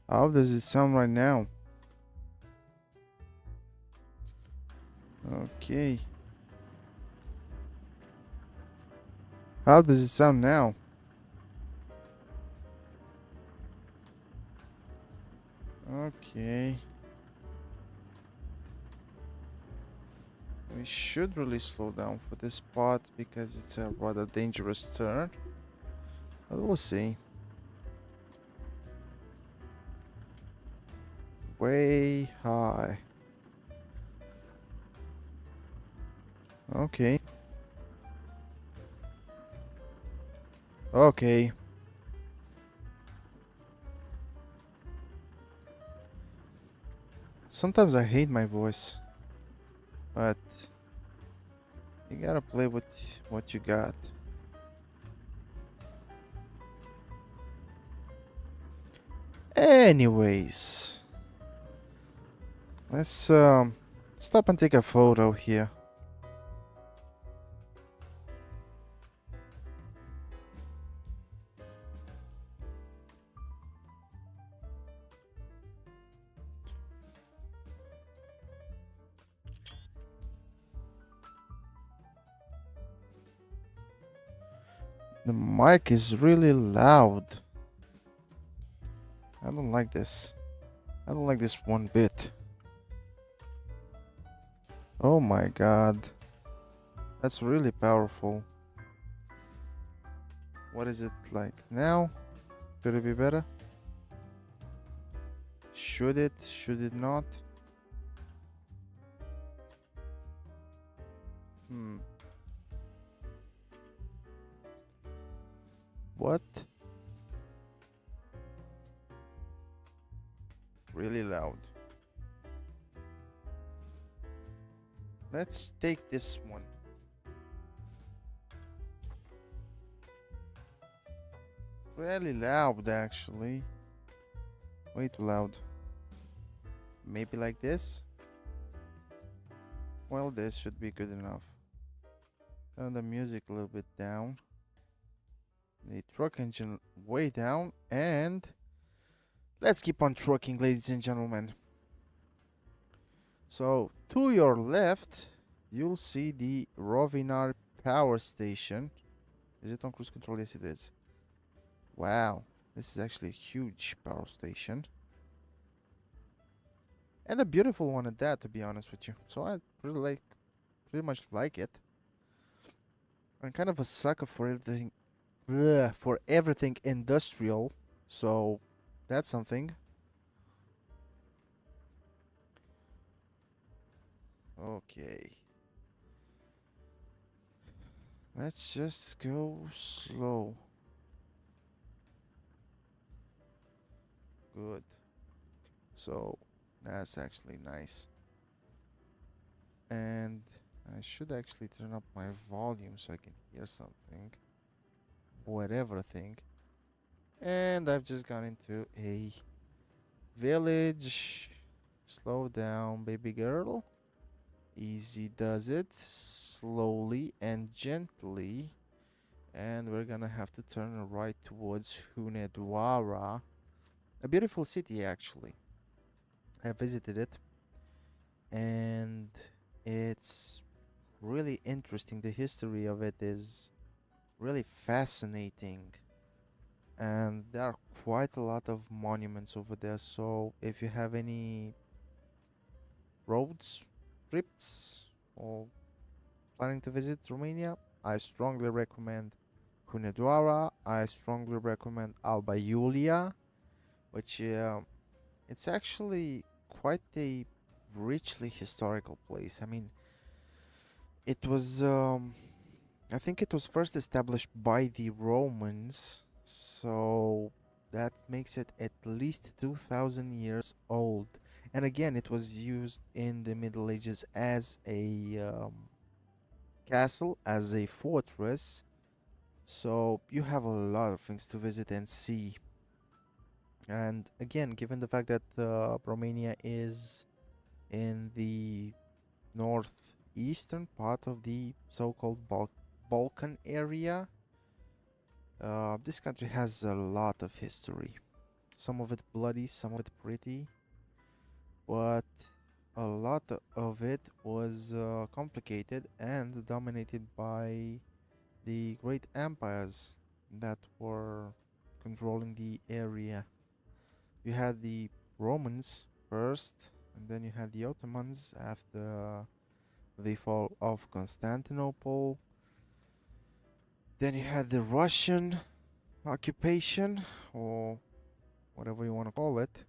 How does it sound right now? Okay. How does it sound now? Okay. We should really slow down for this spot because it's a rather dangerous turn. But we'll see. Way high. Okay. Okay. Sometimes I hate my voice. But you gotta play with what you got. Anyways. Let's stop and take a photo here. The mic is really loud. don't like this. I don't like this one bit. Oh my god. That's really powerful. What is it like now? Could it be better? Should it? Should it not? Hmm. What? Really loud. Let's take this one. Really loud, actually. Way too loud. Maybe like this? Well, this should be good enough. Turn the music a little bit down. The truck engine way down. And let's keep on trucking, ladies and gentlemen. So, to your left, you'll see the Rovinar power station. Is it on cruise control? Yes, it is. Wow, this is actually a huge power station. And a beautiful one at that, to be honest with you. So I pretty much like it. I'm kind of a sucker for everything industrial. So that's something. Okay. Let's just go slow. Good. So that's actually nice. And I should actually turn up my volume so I can hear something. Whatever thing. And I've just gone into a village. Slow down, baby girl. Easy does it. Slowly and gently. And we're gonna have to turn right towards Hunedwara. A beautiful city, actually. I visited it. And it's really interesting. The history of it is really fascinating. And there are quite a lot of monuments over there. So if you have any roads, trips, or planning to visit Romania, I strongly recommend Hunedoara. I strongly recommend Alba Iulia, which it's actually quite a richly historical place. I mean, it was I think it was first established by the Romans, so that makes it at least 2000 years old. And again, it was used in the Middle Ages as a castle, as a fortress. So you have a lot of things to visit and see. And again, given the fact that Romania is in the northeastern part of the so-called Balkan area, this country has a lot of history. Some of it bloody, some of it pretty, but a lot of it was complicated and dominated by the great empires that were controlling the area. You had the Romans first, and then you had the Ottomans after the fall of Constantinople. Then you had the Russian occupation, or whatever you want to call it,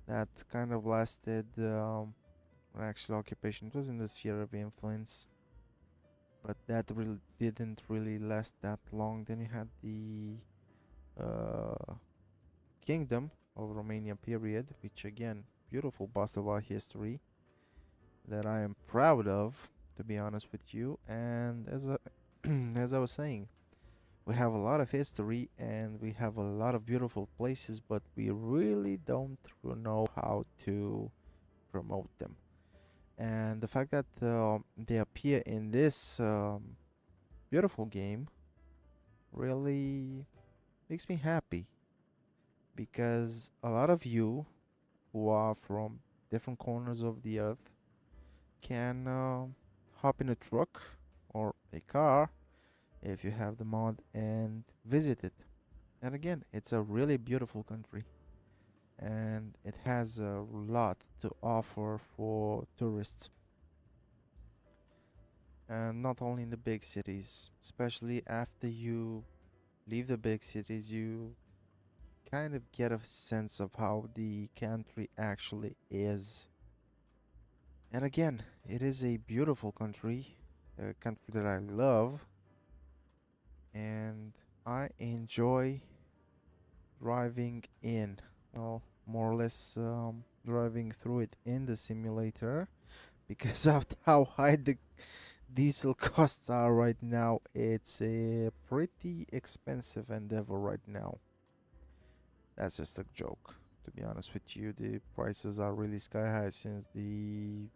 that kind of lasted, or actually occupation, it was in the sphere of influence, but that really didn't really last that long. Then you had the kingdom of Romania period, which again, beautiful bust of our history that I am proud of, to be honest with you. And as I was saying, we have a lot of history and we have a lot of beautiful places, but we really don't know how to promote them. And the fact that they appear in this beautiful game really makes me happy, because a lot of you who are from different corners of the earth can hop in a truck or a car if you have the mod and visit it. And again, it's a really beautiful country. and it has a lot to offer for tourists. And not only in the big cities, especially after you leave the big cities, you kind of get a sense of how the country actually is. And again, it is a beautiful country, a country that I love, and I enjoy driving in. Well, more or less driving through it in the simulator because of how high the diesel costs are right now. It's a pretty expensive endeavor right now. That's just a joke, to be honest with you. The prices are really sky high since the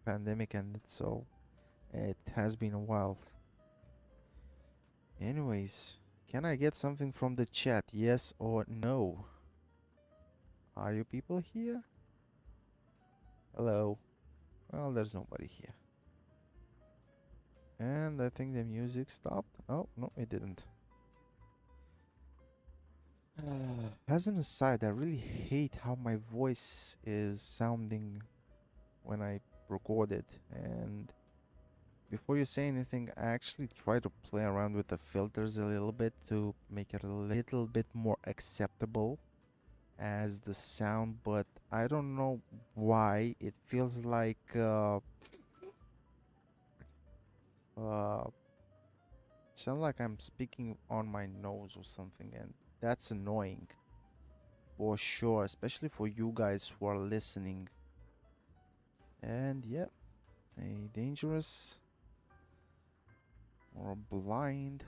pandemic ended, so it has been a while. Anyways, can I get something from the chat? Yes or no? Are you people here? Hello? Well, there's nobody here. And I think the music stopped. Oh, no, it didn't. As an aside, I really hate how my voice is sounding when I record it. And before you say anything, I actually try to play around with the filters a little bit to make it a little bit more acceptable as the sound, but I don't know why it feels like uh sound like I'm speaking on my nose or something, and that's annoying for sure, especially for you guys who are listening. And yeah, a dangerous or a blind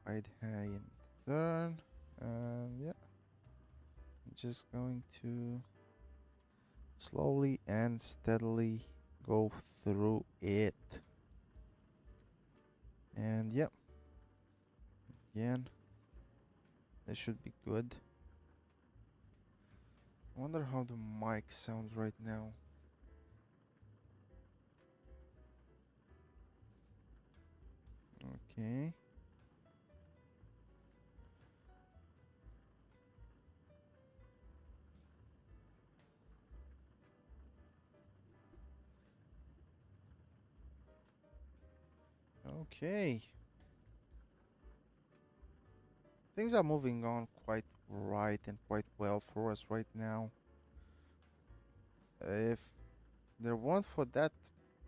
right hand turn, and yeah, I'm just going to slowly and steadily go through it. And yeah, again, this should be good. I wonder how the mic sounds right now. Okay. Okay. Things are moving on quite right and quite well for us right now. If there weren't for that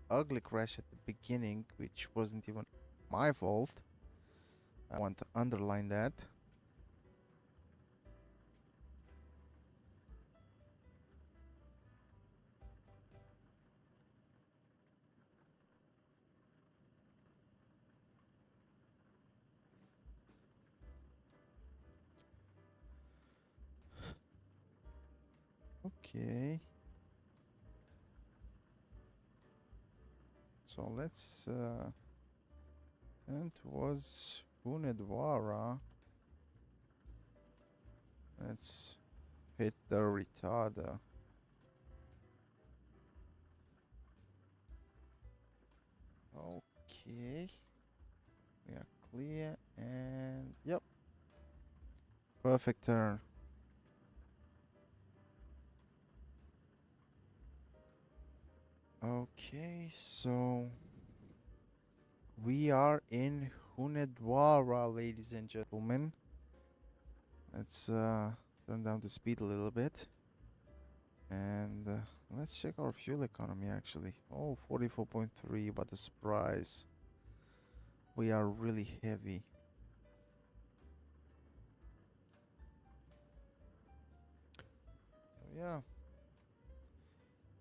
ugly crash at the beginning, which wasn't even my fault, I want to underline that. Okay. So let's turn towards Punedwara. Let's hit the retarder. Okay. We are clear and yep. Perfect turn. Okay, so we are in Hunedwara, ladies and gentlemen. Let's turn down the speed a little bit. And let's check our fuel economy actually. Oh, 44.3, but a surprise. We are really heavy. So yeah.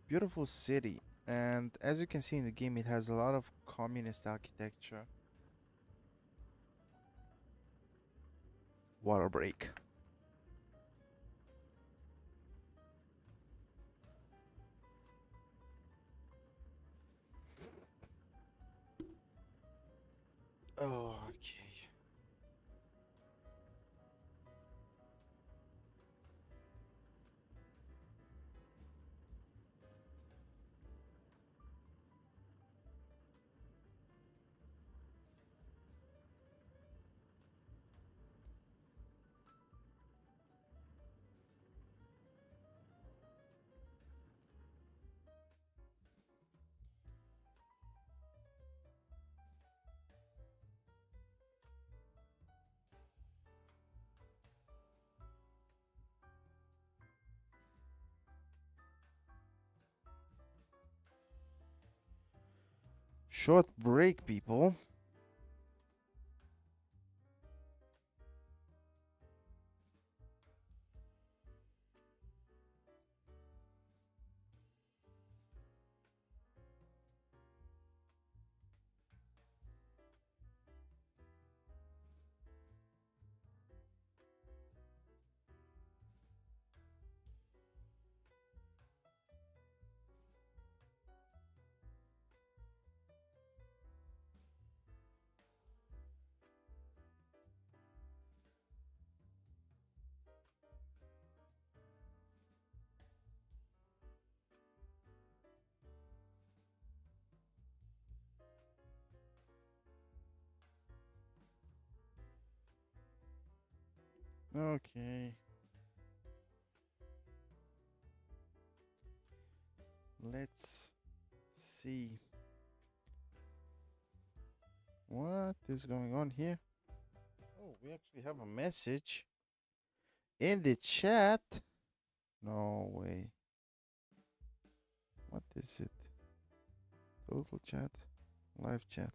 Beautiful city. And as you can see in the game, it has a lot of communist architecture. Water break. Oh, okay. Short break, people. Okay. Let's see what is going on here. Oh, we actually have a message in the chat. No way. What is it? Total chat, live chat.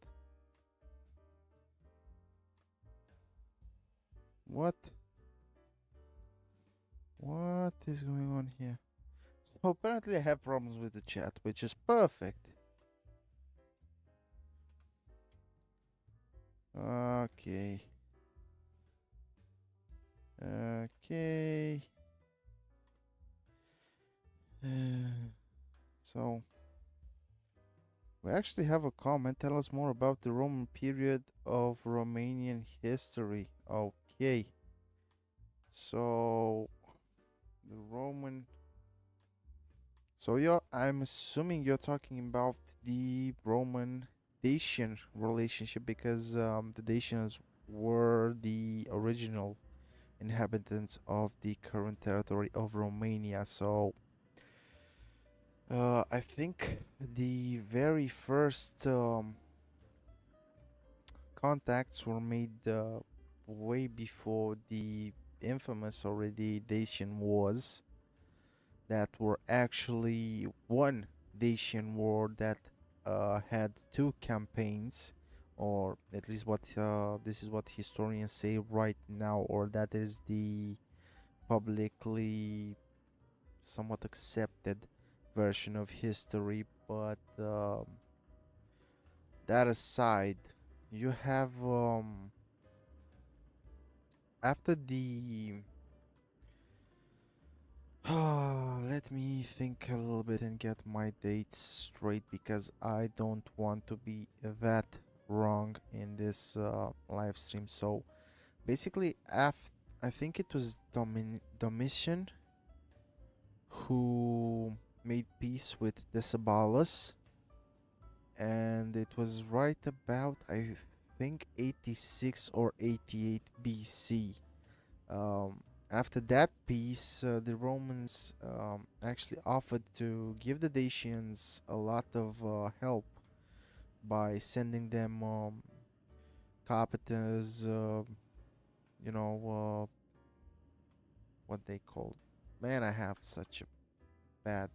What? What is going on here? So apparently I have problems with the chat, which is perfect. Okay. Okay. So we actually have a comment. Tell us more about the Roman period of Romanian history. Okay. So the Roman. So I'm assuming you're talking about the Roman Dacian relationship because the Dacians were the original inhabitants of the current territory of Romania. So I think the very first contacts were made way before the infamous already Dacian Wars that were actually one Dacian war that had two campaigns, or at least what this is what historians say right now, or that is the publicly somewhat accepted version of history. But that aside, you have after the let me think a little bit and get my dates straight because I don't want to be that wrong in this live stream. So basically, I think it was Domitian who made peace with Decebalus, and it was right about I think 86 or 88 BC. After that peace, the Romans actually offered to give the Dacians a lot of help by sending them carpenters, you know, what they called. Man, I have such a bad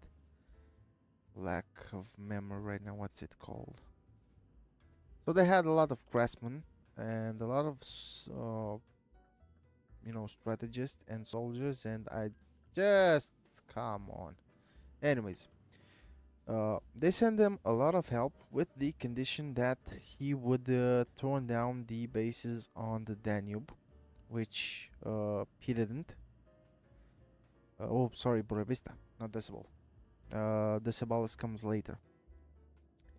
lack of memory right now. What's it called? So they had a lot of craftsmen and a lot of strategists and soldiers, and I just come on. Anyways, they sent him a lot of help with the condition that he would turn down the bases on the Danube, which he didn't. Oh, sorry, Burebista, not Decibel. Decebalus comes later.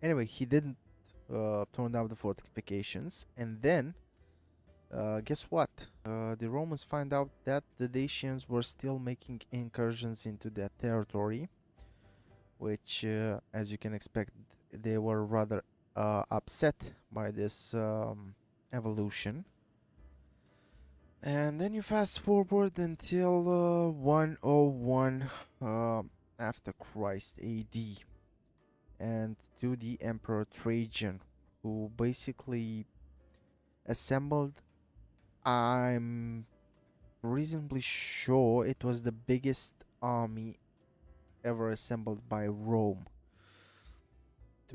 Anyway, he didn't turn down the fortifications, and then guess what? The Romans find out that the Dacians were still making incursions into that territory, which, as you can expect, they were rather upset by this evolution. And then you fast forward until 101 after Christ AD, and to the Emperor Trajan, who basically assembled, I'm reasonably sure it was the biggest army ever assembled by Rome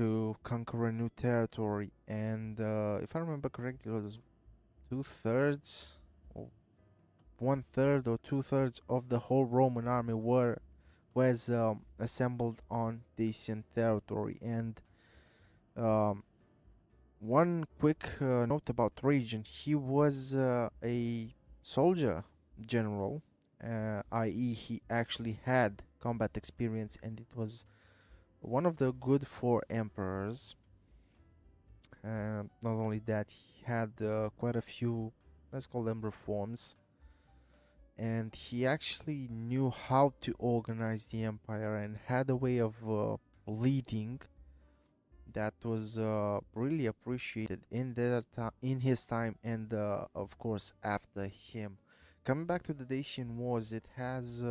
to conquer a new territory, and if I remember correctly, it was 2/3 or 1/3 or 2/3 of the whole Roman army was assembled on Dacian territory. And um, one quick note about Trajan: he was a soldier general, i.e., he actually had combat experience, and it was one of the good four emperors. Not only that, he had quite a few, let's call them reforms, and he actually knew how to organize the empire and had a way of leading that was really appreciated in his time, and of course after him. Coming back to the Dacian Wars, it has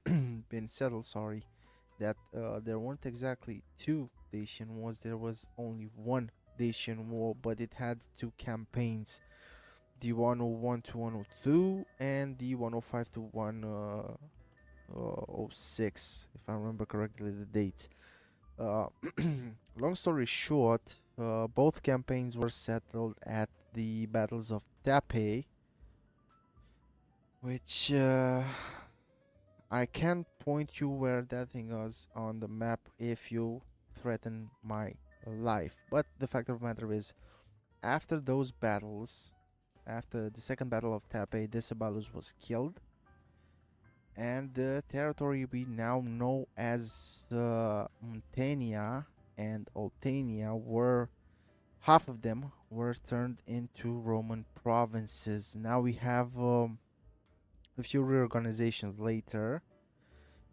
been settled, sorry, that there weren't exactly two Dacian Wars. There was only one Dacian War, but it had two campaigns: the 101 to 102 and the 105 to 106, if I remember correctly the dates. Long story short, both campaigns were settled at the battles of Tape, which I can't point you where that thing is on the map if you threaten my life. But the fact of the matter is, after those battles, after the second battle of Tape, Decebalus was killed, and the territory we now know as Muntenia and Oltenia were, half of them were turned into Roman provinces. Now we have a few reorganizations later,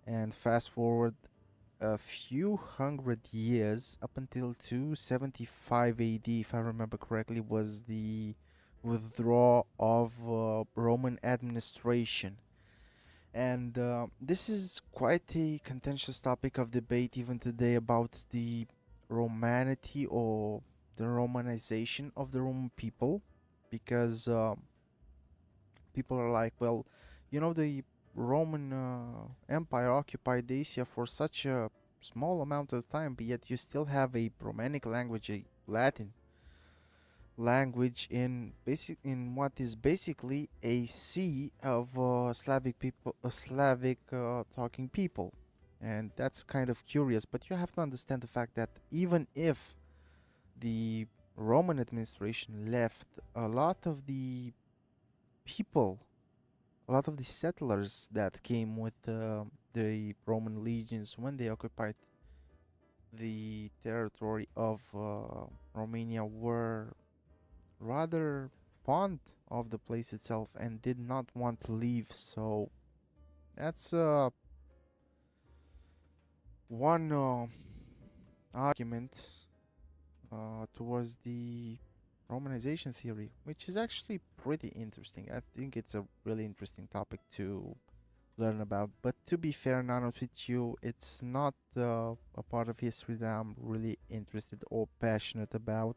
and fast forward a few hundred years up until 275 AD, if I remember correctly, was the withdrawal of Roman administration. And this is quite a contentious topic of debate even today about the Romanity or the Romanization of the Roman people, because people are like, well, the Roman Empire occupied Asia for such a small amount of time, but yet you still have a Romanic language, a Latin language in what is basically a sea of Slavic people, Slavic talking people, and that's kind of curious. But you have to understand the fact that even if the Roman administration left, a lot of the people, a lot of the settlers that came with the Roman legions when they occupied the territory of Romania were rather fond of the place itself and did not want to leave. So that's one argument towards the Romanization theory, which is actually pretty interesting. I think it's a really interesting topic to learn about. But to be fair and honest with you, it's not a part of history that I'm really interested or passionate about.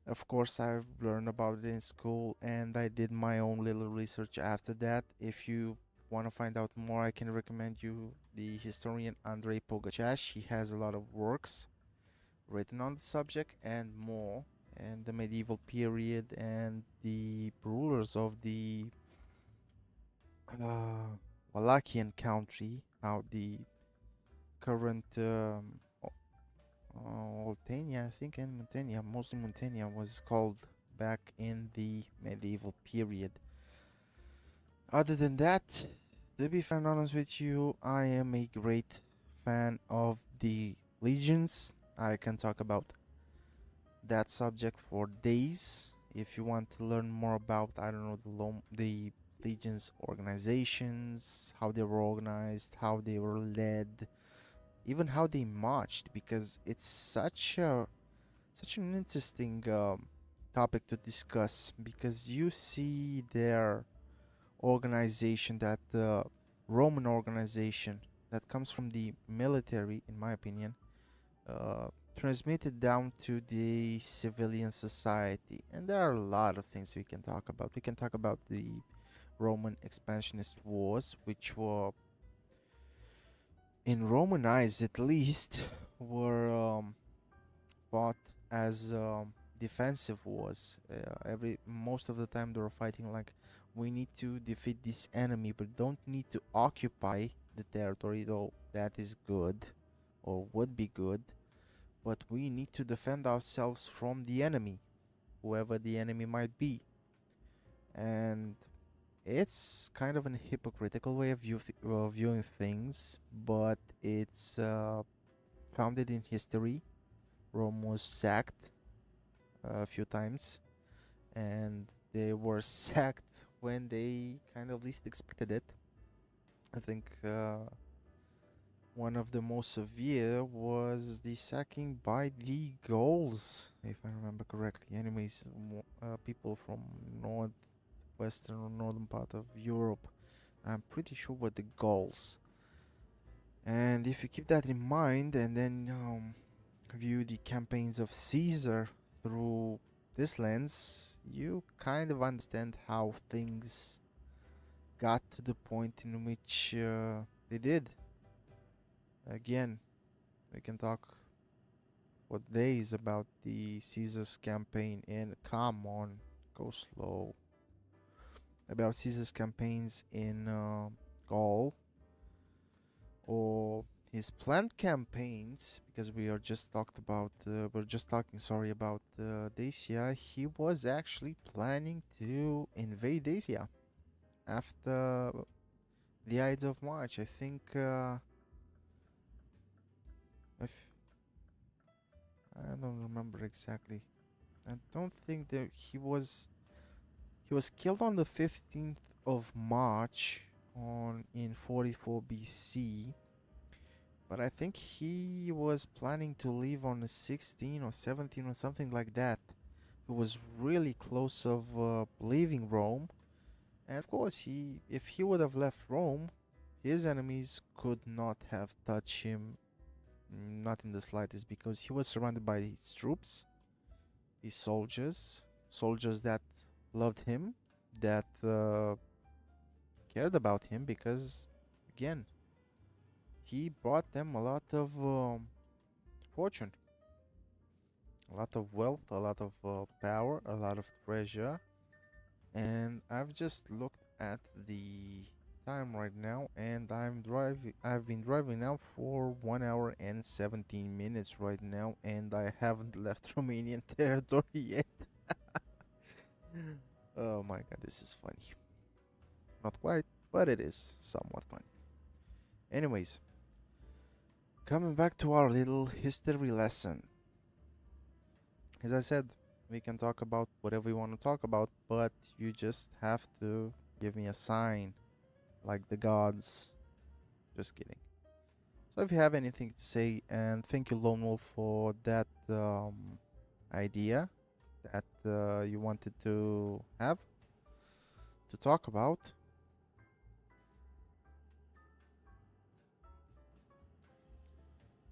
Of course, I've learned about it in school, and I did my own little research after that. If you want to find out more, I can recommend you the historian Andrei Pogachash. He has a lot of works written on the subject and more, and the medieval period and the rulers of the Wallachian country, how the current Oltenia, I think, and Muntenia, mostly Muntenia, was called back in the medieval period. Other than that, to be fair and honest with you, I am a great fan of the legions. I can talk about that subject for days. If you want to learn more about, I don't know, the legions organizations, how they were organized, how they were led, even how they marched, because it's such an interesting topic to discuss, because you see their organization, that Roman organization that comes from the military, in my opinion, transmitted down to the civilian society. And there are a lot of things we can talk about. We can talk about the Roman expansionist wars, which were, in Roman eyes at least, were fought as defensive wars. Every most of the time they were fighting like we need to defeat this enemy, but don't need to occupy the territory. Though that is good, or would be good, but we need to defend ourselves from the enemy, whoever the enemy might be. And it's kind of an hypocritical way of viewing things, but it's founded in history. Rome was sacked a few times, and they were sacked when they kind of least expected it. I think one of the most severe was the sacking by the Gauls, if I remember correctly. Enemies, people from northwestern or northern part of Europe. I'm pretty sure were the Gauls. And if you keep that in mind, and then view the campaigns of Caesar through this lens, you kind of understand how things got to the point in which they did. Again, we can talk for days about the Caesar's campaign in, come on, go slow, about Caesar's campaigns in Gaul, or his planned campaigns, because we're just talking, sorry, about Dacia. He was actually planning to invade Dacia after the Ides of March. I think if I don't remember exactly. I don't think that he was killed on the 15th of March on in 44 BC. But I think he was planning to leave on the 16 or 17 or something like that. He was really close of leaving Rome. And of course, if he would have left Rome, his enemies could not have touched him, not in the slightest, because he was surrounded by his troops, his soldiers that loved him, that cared about him, because, again, he brought them a lot of fortune, a lot of wealth, a lot of power, a lot of treasure. And I've just looked at the time right now, and I've been driving now for 1 hour and 17 minutes right now, and I haven't left Romanian territory yet. Oh my god, this is funny. Not quite, but it is somewhat funny. Anyways, coming back to our little history lesson. As I said, we can talk about whatever we want to talk about, but you just have to give me a sign, like the gods. Just kidding. So if you have anything to say, and thank you, Lone Wolf, for that idea that you wanted to have to talk about.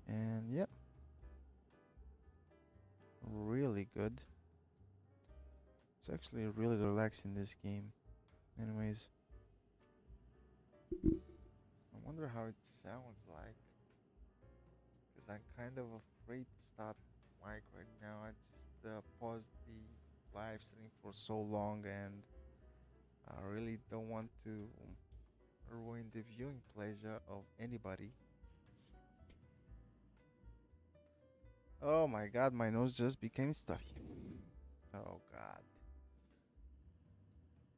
And yeah, really good. It's actually really relaxing, this game. Anyways, I wonder how it sounds like, because I'm kind of afraid to start mic right now. I just paused the live stream for so long, and I really don't want to ruin the viewing pleasure of anybody. Oh my god, my nose just became stuffy. Oh god.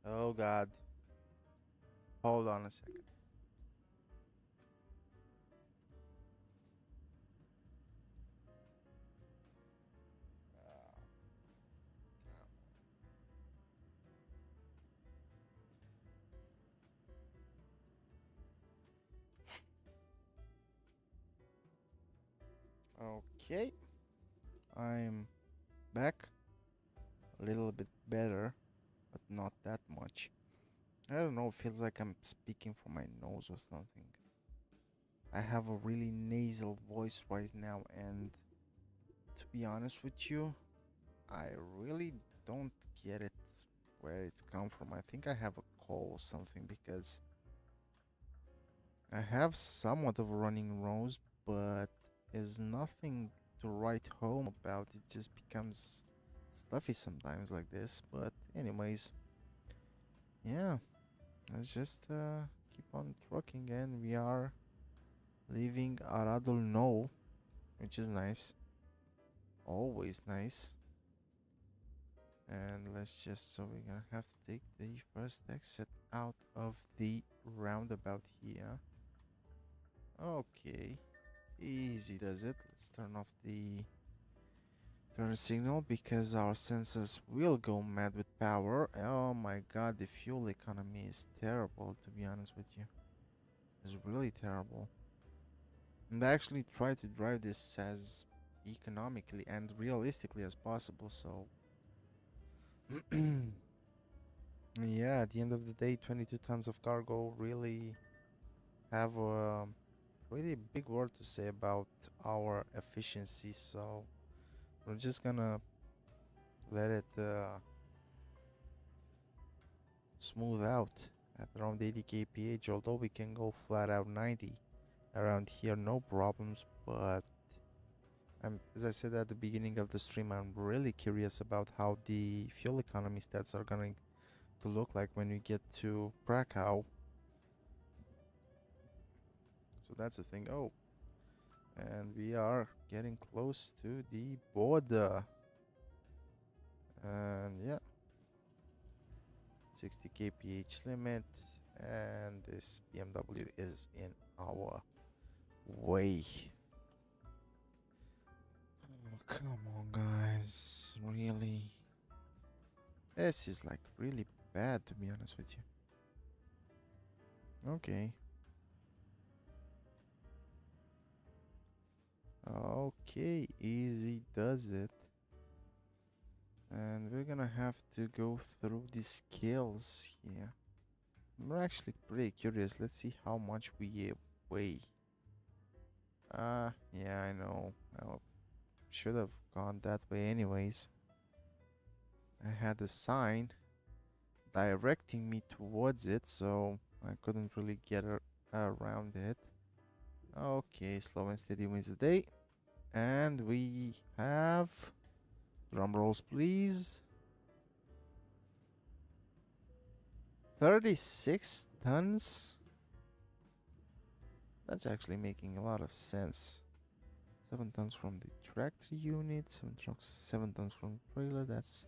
Oh god. Hold on a second. Okay. I'm back. A little bit better, but not that much. I don't know, it feels like I'm speaking from my nose or something. I have a really nasal voice right now, and to be honest with you, I really don't get it where it's come from. I think I have a cold or something, because I have somewhat of a running nose, but is nothing to write home about. It just becomes stuffy sometimes like this. But anyways, yeah, let's just keep on trucking, and we are leaving Aradul no, which is nice. Always nice. And let's just, so we're gonna have to take the first exit out of the roundabout here. Okay, easy does it. Let's turn off the turn signal because our sensors will go mad with power. Oh my god, the fuel economy is terrible, to be honest with you. It's really terrible. And I actually try to drive this as economically and realistically as possible, so yeah, at the end of the day, 22 tons of cargo really have a really big word to say about our efficiency, so we're just gonna let it smooth out at around 80 kph, although we can go flat out 90 around here, no problems. But as I said at the beginning of the stream, I'm really curious about how the fuel economy stats are going to look like when we get to Krakow. So that's the thing. Oh, and we are getting close to the border. And yeah, 60 kph limit, and this BMW is in our way. Oh, come on, guys. Really? This is like really bad, to be honest with you. Okay. Okay, easy does it. And we're gonna have to go through the skills here. I'm actually pretty curious. Let's see how much we weigh. Yeah, I know. I should have gone that way anyways. I had a sign directing me towards it, so I couldn't really get around it. Okay, slow and steady wins the day. And we have, drum rolls please, 36 tons. That's actually making a lot of sense. 7 tons from the tractor unit, 7 tons from the trailer. That's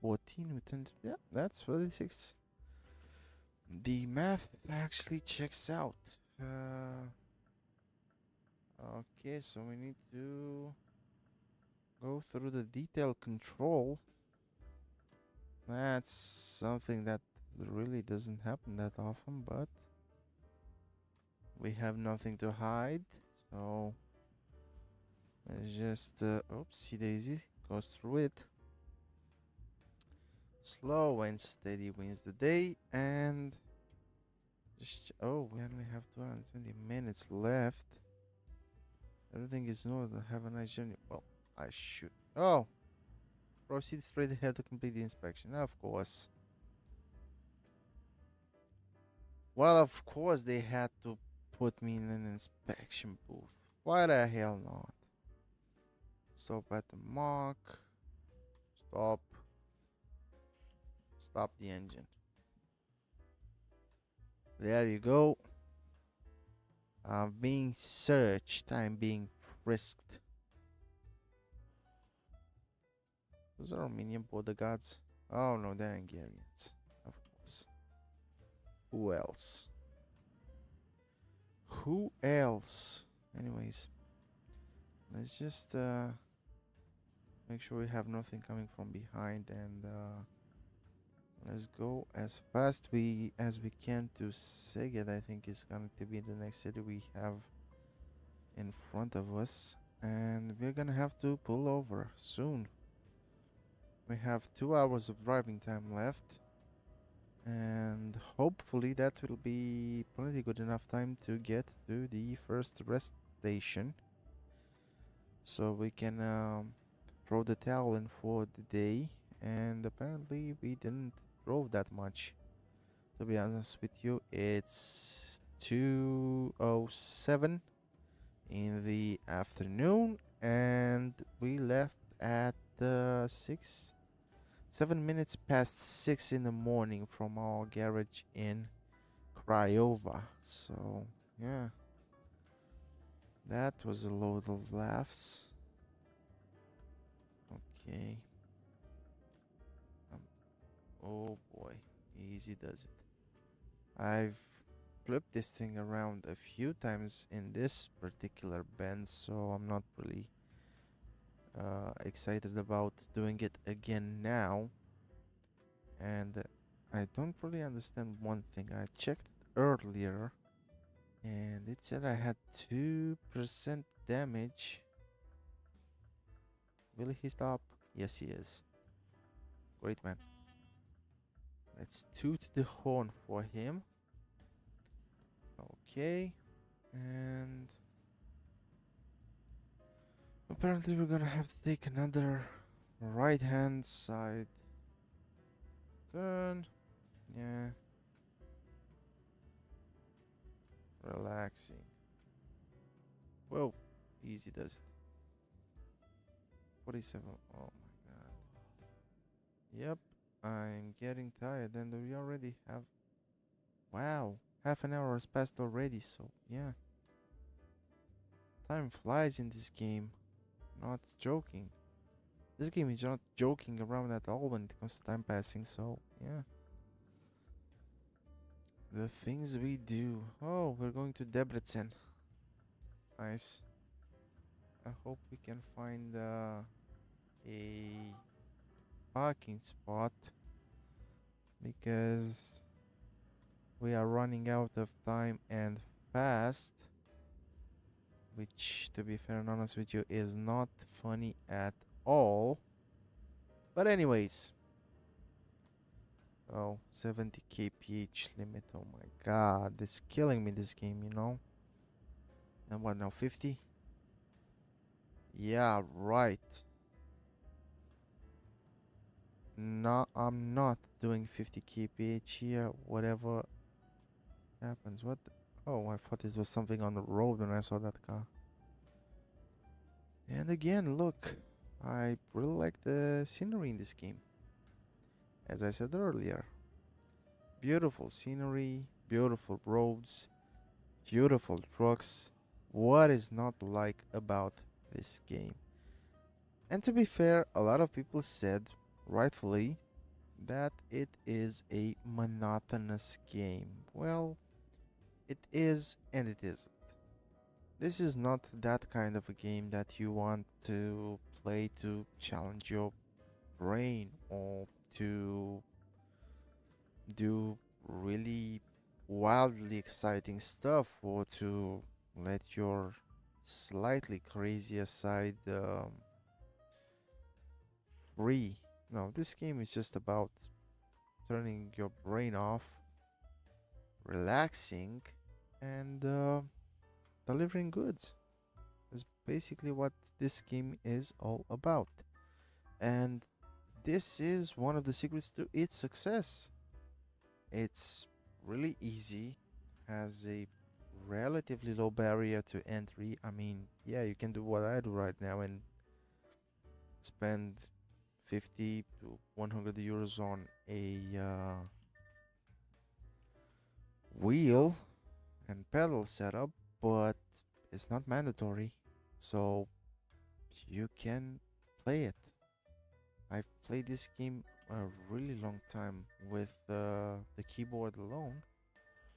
14 with 10. Yeah, that's 36. The math actually checks out. Okay, so we need to go through the detail control. That's something that really doesn't happen that often, but we have nothing to hide, so let's just oopsie daisy, goes through it. Slow and steady wins the day. And just, oh, we only have 220 minutes left. Everything is in order. Have a nice journey. Well, I should. Oh, proceed straight ahead to complete the inspection. Of course. Well, of course they had to put me in an inspection booth. Why the hell not? Stop at the mark. Stop. Stop the engine. There you go. I'm being searched. I'm being frisked. Those are Armenian bodyguards. Oh no, they're Hungarians. Of course. Who else? Who else? Anyways, let's just make sure we have nothing coming from behind, and let's go as fast as we can to Szeged. I think is going to be the next city we have in front of us, and we're gonna have to pull over soon. We have 2 hours of driving time left, and hopefully that will be plenty good enough time to get to the first rest station, so we can throw the towel in for the day. And apparently we didn't drove that much, to be honest with you. It's 2:07 in the afternoon, and we left at 7 minutes past 6 in the morning from our garage in Craiova. So yeah, that was a load of laughs. Okay. Oh boy, easy does it. I've flipped this thing around a few times in this particular bend, so I'm not really excited about doing it again now. And I don't really understand one thing. I checked it earlier and it said I had 2% damage. Will he stop? Yes, he is. Great, man. Let's toot the horn for him. Okay. And apparently we're gonna have to take another right hand side turn. Yeah. Relaxing. Whoa. Easy does it. 47. Oh my god. Yep. I'm getting tired and we already have... Wow. Half an hour has passed already, so yeah. Time flies in this game. Not joking. This game is not joking around at all when it comes to time passing, so yeah. The things we do. Oh, we're going to Debrecen. Nice. I hope we can find a parking spot because we are running out of time and fast, which, to be fair and honest with you, is not funny at all. But anyways. Oh, 70 kph limit. Oh my god, it's killing me, this game, you know. And what now, 50? Yeah, right. No, I'm not doing 50 kph here. Whatever happens. What? Oh, I thought it was something on the road when I saw that car. And again, look, I really like the scenery in this game. As I said earlier, beautiful scenery, beautiful roads, beautiful trucks. What is not like about this game? And to be fair, a lot of people said, rightfully, that it is a monotonous game. Well, it is and it isn't. This is not that kind of a game that you want to play to challenge your brain or to do really wildly exciting stuff or to let your slightly crazier side free. No, this game is just about turning your brain off, relaxing, and delivering goods. That's basically what this game is all about. And this is one of the secrets to its success. It's really easy, has a relatively low barrier to entry. I mean, yeah, you can do what I do right now and spend 50 to 100 euros on a wheel and pedal setup, but it's not mandatory, so you can play it. I've played this game a really long time with the keyboard alone,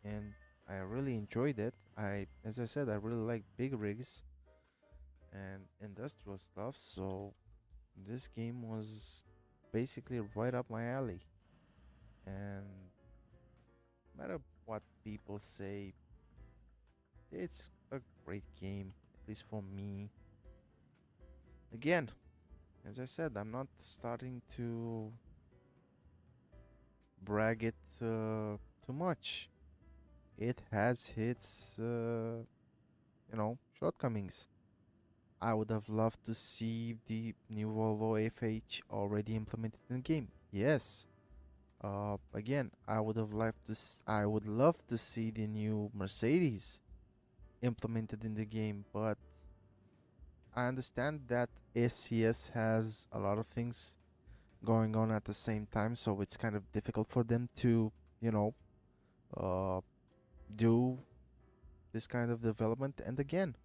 and I really enjoyed it. As I said, I really like big rigs and industrial stuff, so this game was basically right up my alley. And no matter what people say, it's a great game, at least for me. Again, as I said, I'm not starting to brag it too much. It has its, shortcomings. I would have loved to see the new Volvo FH already implemented in the game. Yes. Again, I would love to see the new Mercedes implemented in the game, but I understand that SCS has a lot of things going on at the same time, so it's kind of difficult for them to, you know, uh, do this kind of development. And again,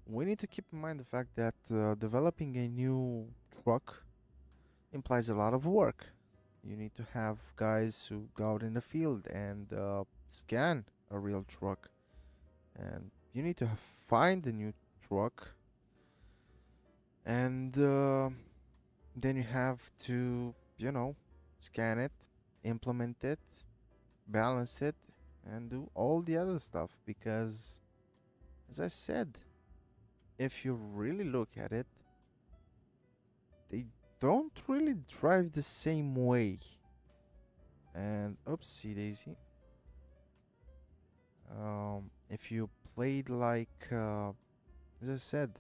we need to keep in mind the fact that developing a new truck implies a lot of work. You need to have guys who go out in the field and scan a real truck, and you need to find a new truck, and then you have to, you know, scan it, implement it, balance it, and do all the other stuff. Because, as I said, if you really look at it, they don't really drive the same way. And oopsie daisy. If you played like, as I said,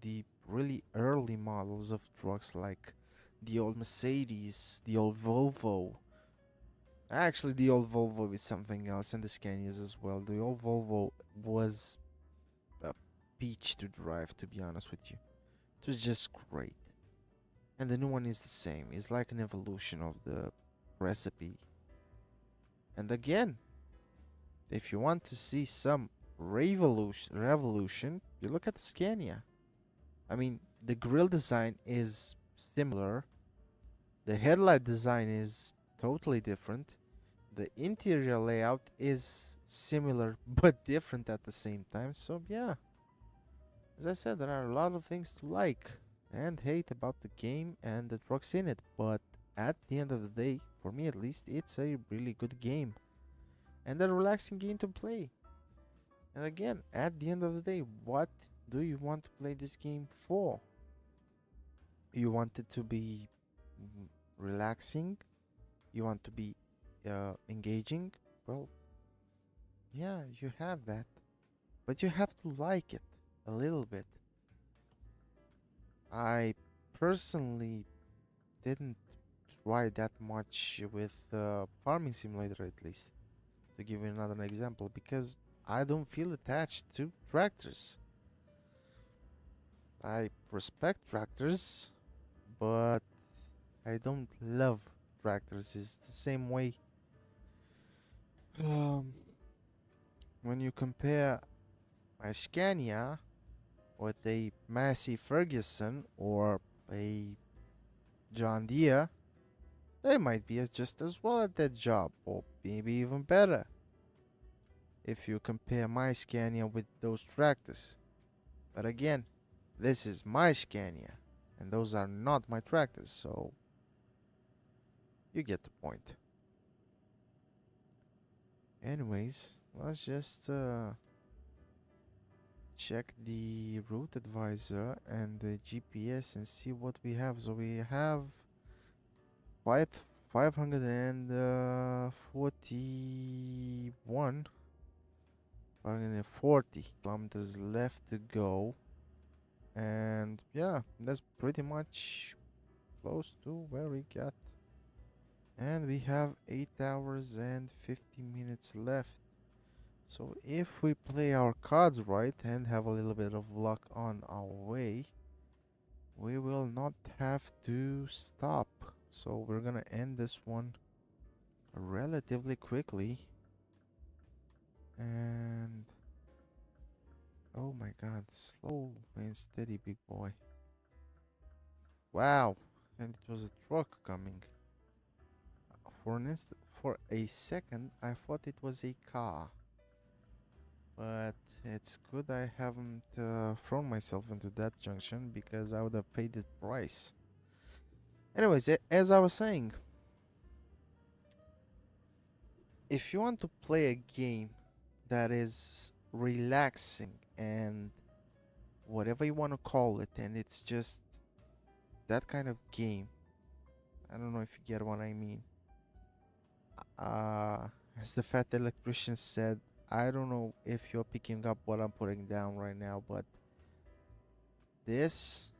the really early models of trucks like the old Mercedes, the old Volvo. Actually, the old Volvo is something else, and the Scanias as well. The old Volvo was a peach to drive, to be honest with you. It was just great. And the new one is the same. It's like an evolution of the recipe. And again, if you want to see some revolution, you look at the Scania. I mean, the grille design is similar. The headlight design is totally different. The interior layout is similar but different at the same time. So yeah, as I said, there are a lot of things to like and hate about the game and the trucks in it. But at the end of the day, for me at least, it's a really good game and a relaxing game to play. And again, at the end of the day, what do you want to play this game for? You want it to be relaxing? You want to be engaging? Well, yeah, you have that. But you have to like it a little bit. I personally didn't try that much with Farming Simulator, at least, to give you another example, because I don't feel attached to tractors. I respect tractors, but I don't love tractors. It's the same way um, when you compare a Scania with a Massey Ferguson or a John Deere. They might be just as well at that job, or maybe even better, if you compare my Scania with those tractors. But again, this is my Scania, and those are not my tractors, so you get the point. Anyways, let's just check the route advisor and the GPS and see what we have. So we have 541 540 kilometers left to go, and yeah, that's pretty much close to where we got. And we have 8 hours and 50 minutes left. So if we play our cards right and have a little bit of luck on our way, we will not have to stop. So we're gonna end this one relatively quickly. And oh my god, slow and steady, big boy. Wow, and it was a truck coming. For a second, I thought it was a car. But it's good I haven't thrown myself into that junction, because I would have paid the price. Anyways, as I was saying, if you want to play a game that is relaxing and whatever you want to call it, and it's just that kind of game, I don't know if you get what I mean. As the fat electrician said, I don't know if you're picking up what I'm putting down right now, but this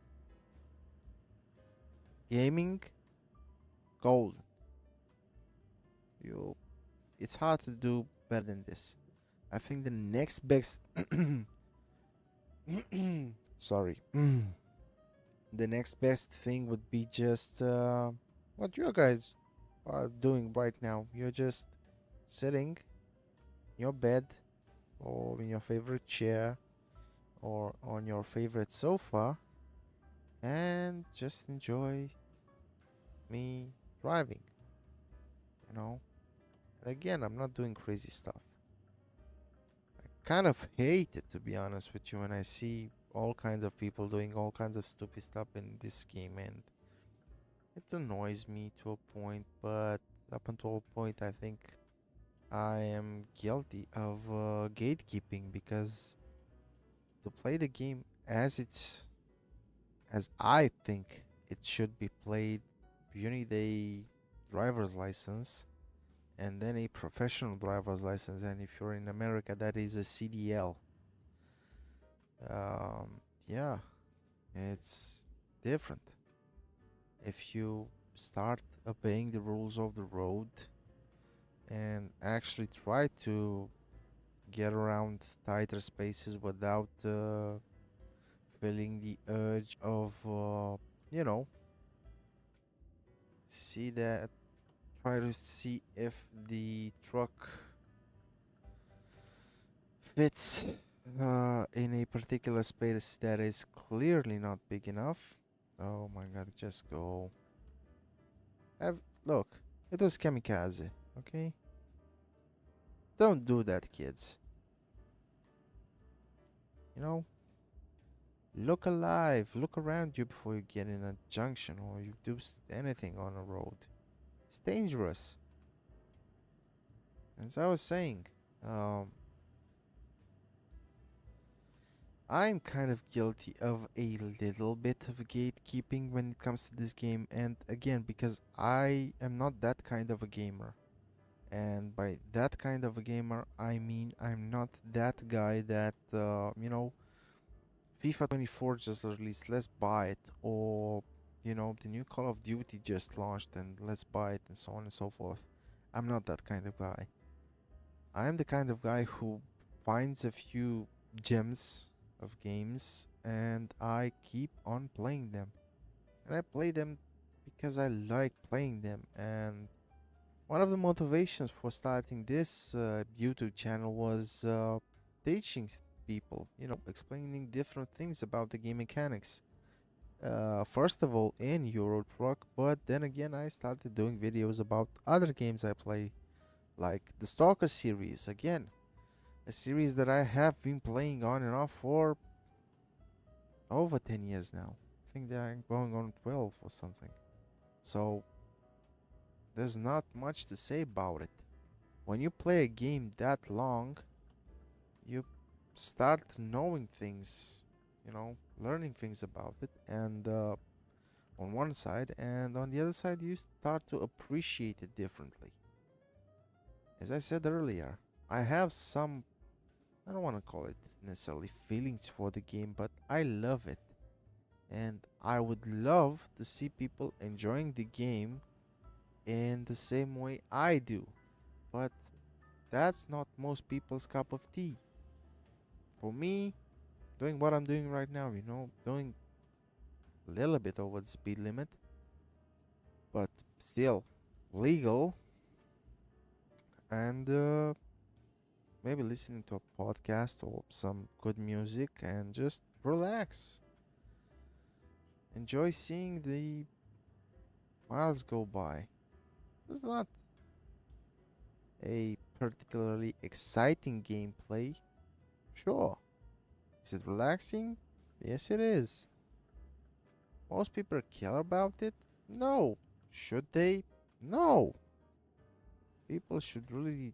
gaming gold. It's hard to do better than this. I think the next best sorry. The next best thing would be just what you guys are doing right now. You're just sitting in your bed or in your favorite chair or on your favorite sofa and just enjoy me driving, you know. And again, I'm not doing crazy stuff. I kind of hate it, to be honest with you, when I see all kinds of people doing all kinds of stupid stuff in this game, and it annoys me to a point. But up until a point, I think I am guilty of gatekeeping, because to play the game as I think it should be played, you need a driver's license and then a professional driver's license, and if you're in America, that is a CDL. Yeah, it's different. If you start obeying the rules of the road and actually try to get around tighter spaces without feeling the urge of, you know, see that, try to see if the truck fits in a particular space that is clearly not big enough. Oh my god, just go. Look, it was kamikaze, okay? Don't do that, kids. You know, look alive, look around you before you get in a junction or you do anything on a road. It's dangerous. As I was saying, um, I'm kind of guilty of a little bit of gatekeeping when it comes to this game, and again, because I am not that kind of a gamer. And by that kind of a gamer, I mean I'm not that guy that, FIFA 24 just released, let's buy it, or, the new Call of Duty just launched and let's buy it, and so on and so forth. I'm not that kind of guy. I am the kind of guy who finds a few gems of games and I keep on playing them. And I play them because I like playing them. And one of the motivations for starting this YouTube channel was teaching people, explaining different things about the game mechanics. First of all, in Euro Truck, but then again, I started doing videos about other games I play, like the Stalker series. Again, a series that I have been playing on and off for over 10 years now. I think they're going on 12 or something. So there's not much to say about it. When you play a game that long, you start knowing things, learning things about it, and on one side, and on the other side, you start to appreciate it differently. As I said earlier, I have some, I don't want to call it necessarily feelings for the game, but I love it. And I would love to see people enjoying the game in the same way I do. But that's not most people's cup of tea. For me, doing what I'm doing right now, doing a little bit over the speed limit, but still legal, and maybe listening to a podcast or some good music and just relax. Enjoy seeing the miles go by. It's not a particularly exciting gameplay. Sure. Is it relaxing? Yes, it is. Most people care about it? No. Should they? No. People should really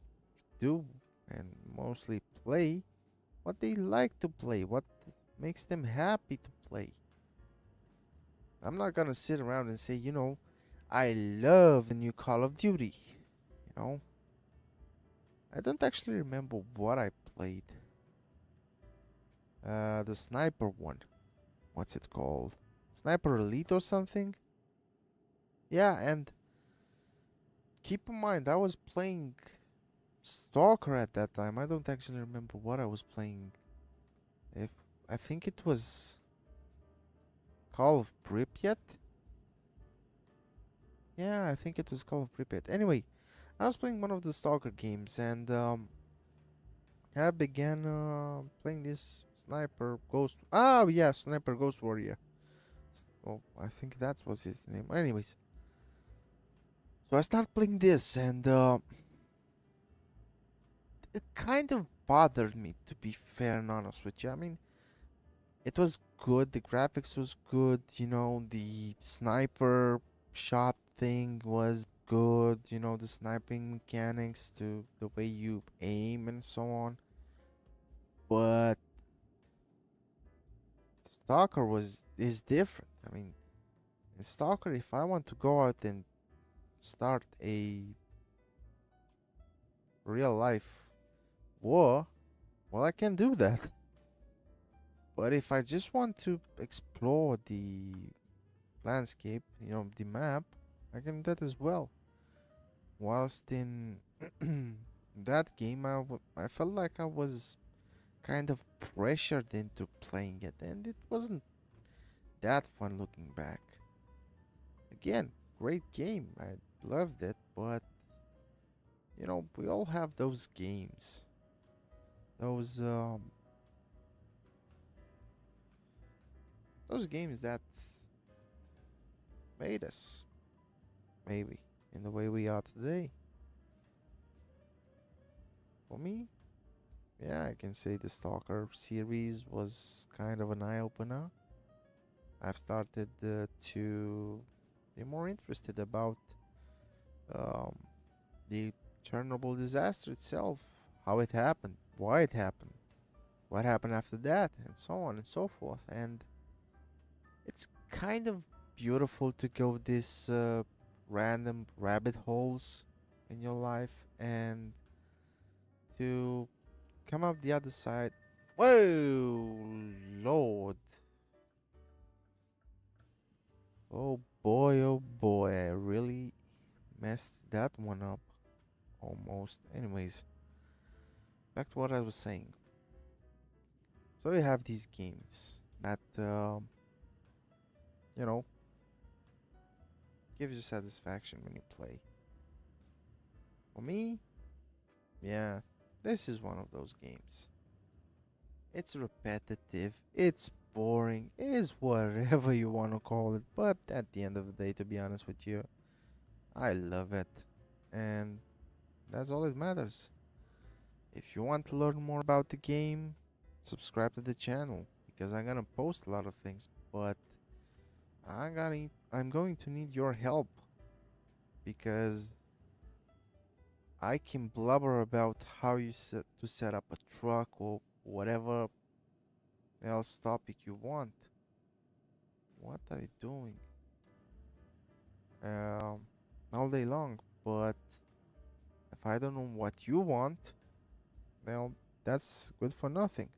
do and mostly play what they like to play, what makes them happy to play. I'm not gonna sit around and say, I love the new Call of Duty. I don't actually remember what I played. The sniper one. What's it called? Sniper Elite or something? Yeah, and keep in mind, I was playing Stalker at that time. I don't actually remember what I was playing. If I think it was Call of Pripyat. Yeah, I think it was Call of Pripyat. Anyway, I was playing one of the Stalker games, and I began playing this Sniper Ghost. Oh yeah, Sniper Ghost Warrior. Oh, I think that was his name. Anyways, so I start playing this, and it kind of bothered me, to be fair and honest with you. I mean, it was good. The graphics was good. You know, the sniper shot thing was good. You know, the sniping mechanics, to the way you aim and so on. But Stalker is different. I mean, in Stalker, if I want to go out and start a real life war, well, I can do that. But if I just want to explore the landscape, you know, the map, I can do that as well. Whilst in that game, I felt like I was kind of pressured into playing it, and it wasn't that fun looking back. Again, great game. I loved it, but you know, we all have those games. Those those games that made us maybe in the way we are today. For me, yeah, I can say the Stalker series was kind of an eye opener. I've started to be more interested about um, the Chernobyl disaster itself, how it happened, why it happened, what happened after that, and so on and so forth. And it's kind of beautiful to go this random rabbit holes in your life and to come up the other side. Whoa, Lord. Oh boy, I really messed that one up almost. Anyways, back to what I was saying. So you have these games that, you know, gives you satisfaction when you play. For me, yeah, this is one of those games. It's repetitive, it's boring, is whatever you want to call it, but at the end of the day, to be honest with you, I love it. And that's all that matters. If you want to learn more about the game, subscribe to the channel because I'm gonna post a lot of things, but I'm going to need your help because I can blubber about how you set up a truck or whatever else topic you want. What are you doing? Um, all day long, but if I don't know what you want, well, that's good for nothing.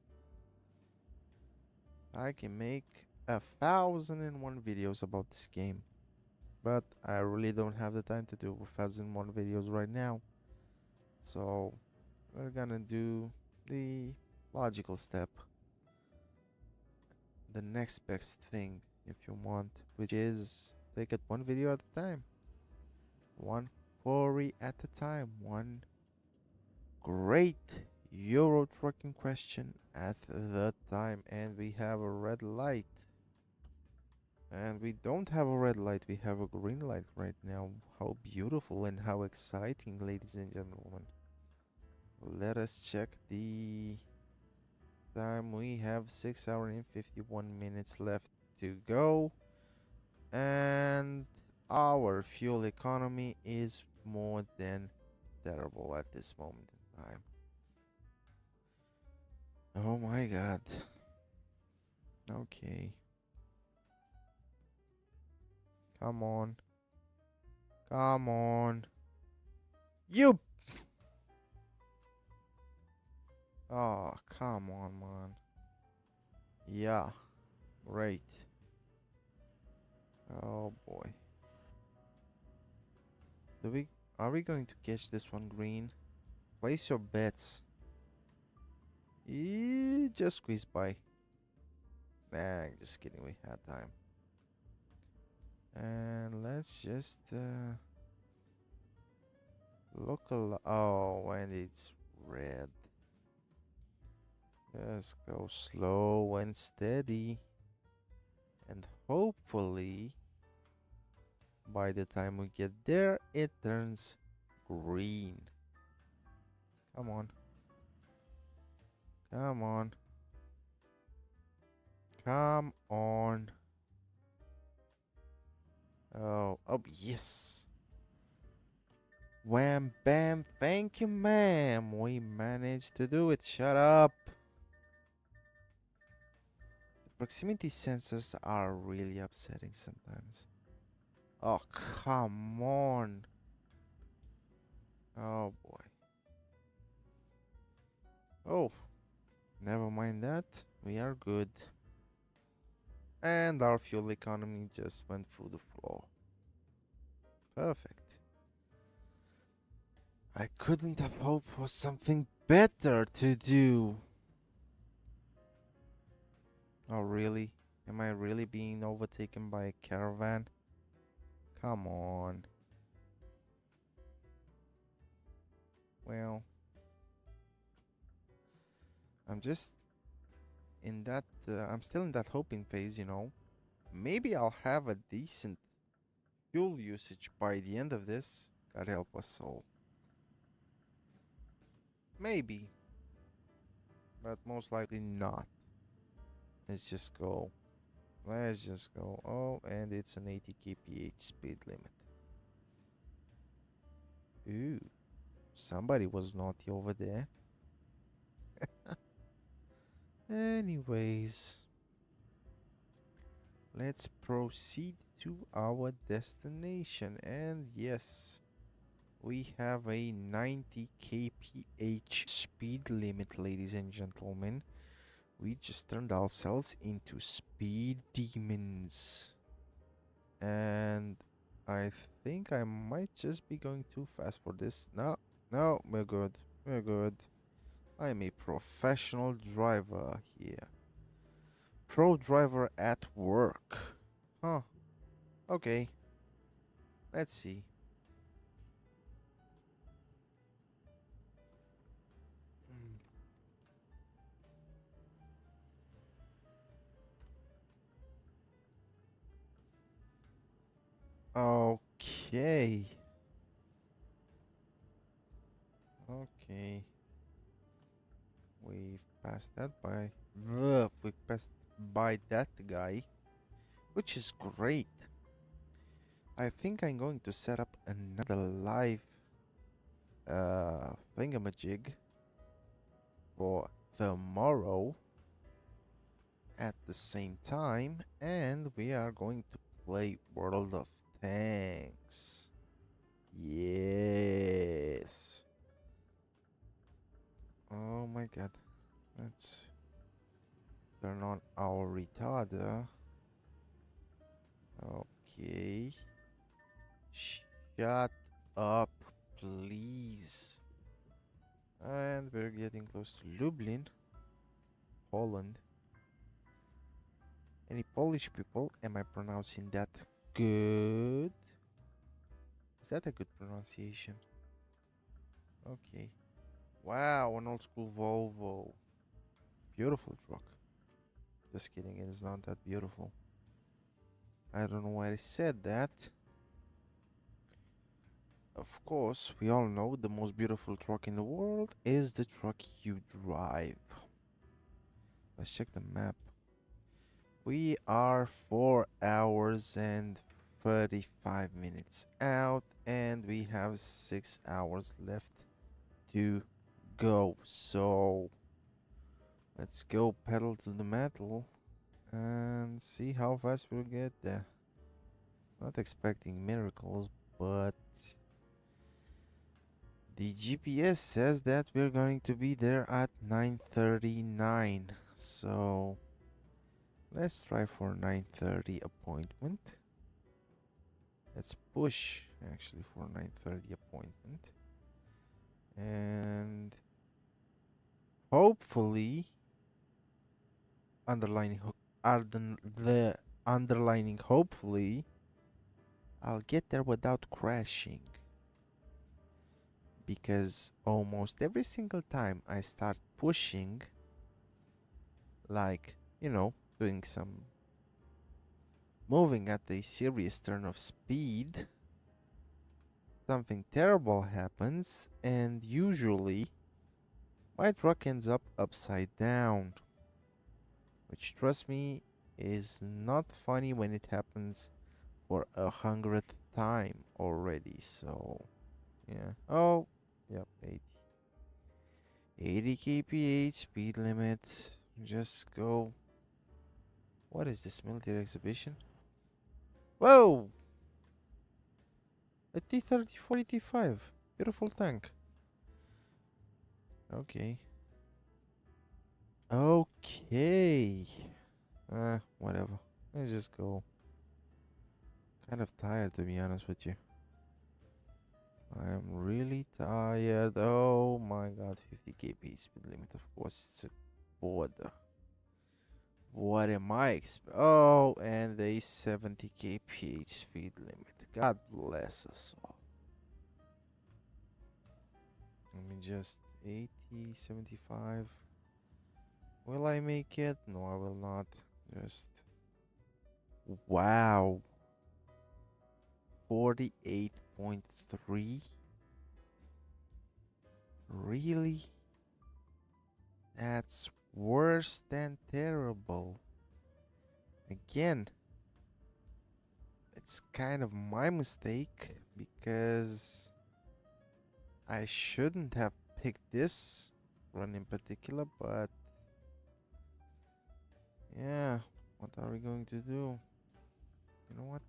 I can make 1,001 videos about this game, but I really don't have the time to do 1,001 videos right now. So we're gonna do the logical step, the next best thing, if you want, which is take it one video at a time, one quarry at a time, one great Euro trucking question at the time. And we have a red light. And we don't have a red light, we have a green light right now. How beautiful and how exciting, ladies and gentlemen. Let us check the time. We have 6 hours and 51 minutes left to go. And our fuel economy is more than terrible at this moment in time. Oh my god. Okay. Come on. Come on. You. Oh, come on, man. Yeah. Great. Oh boy. Do we are we going to catch this one green? Place your bets. Just squeeze by. Nah, just kidding. We had time. And let's just look oh, and it's red. Just go slow and steady. And hopefully, by the time we get there, it turns green. Come on. Come on. Come on. Oh, yes. Wham, bam, thank you, ma'am. We managed to do it. Shut up. The proximity sensors are really upsetting sometimes. Oh, come on. Oh, boy. Oh, never mind that. We are good. And our fuel economy just went through the floor. Perfect. I couldn't have hoped for something better to do. Oh, really? Am I really being overtaken by a caravan? Come on. Well, I'm just in that, I'm still in that hoping phase, you know. Maybe I'll have a decent fuel usage by the end of this. God help us all. Maybe. But most likely not. Let's just go. Let's just go. Oh, and it's an 80 kph speed limit. Ooh. Somebody was naughty over there. Anyways. Let's proceed to our destination. And yes, we have a 90 kph speed limit, ladies and gentlemen. We just turned ourselves into speed demons. And I think I might just be going too fast for this. No, no, we're good. We're good. I'm a professional driver here. Pro driver at work. Huh. Okay. Let's see. Okay. Okay. We've passed that by. Ugh, we passed by that guy, which is great. I think I'm going to set up another live thingamajig for tomorrow at the same time, and we are going to play World of Tanks. Yes. Oh my god. Let's turn on our retarder. Okay. Shut up, please. And we're getting close to Lublin, Poland. Any Polish people? Am I pronouncing that good? Is that a good pronunciation? Okay. Wow, an old school Volvo. Beautiful truck. Just kidding, it is not that beautiful. I don't know why I said that. Of course, we all know the most beautiful truck in the world is the truck you drive. Let's check the map. We are 4 hours and 35 minutes out, and we have 6 hours left to go. So let's go pedal to the metal and see how fast we'll get there. Not expecting miracles, but the GPS says that we're going to be there at 9:39. So let's try for 9:30 appointment. Let's push actually for 9:30 appointment. And hopefully, underlining the underlining hopefully, I'll get there without crashing. Because almost every single time I start pushing, like, doing some moving at a serious turn of speed, something terrible happens, and usually my truck ends up upside down. Which, trust me, is not funny when it happens for 100th time already. So, yeah. Oh, yep, 80 kph speed limit. Just go. What is this, military exhibition? Whoa! A T-34 T5. Beautiful tank. Okay. Okay. Whatever. Let's just go. Kind of tired, to be honest with you. I am really tired. Oh my god, 50 kp speed limit. Of course, it's a border. What am I Oh, and a 70 kph speed limit. God bless us all. Let me just 80, 75. Will I make it? No, I will not. Just wow. 48.3. Really? That's worse than terrible. Again, it's kind of my mistake because I shouldn't have picked this run in particular, but yeah, what are we going to do? You know what?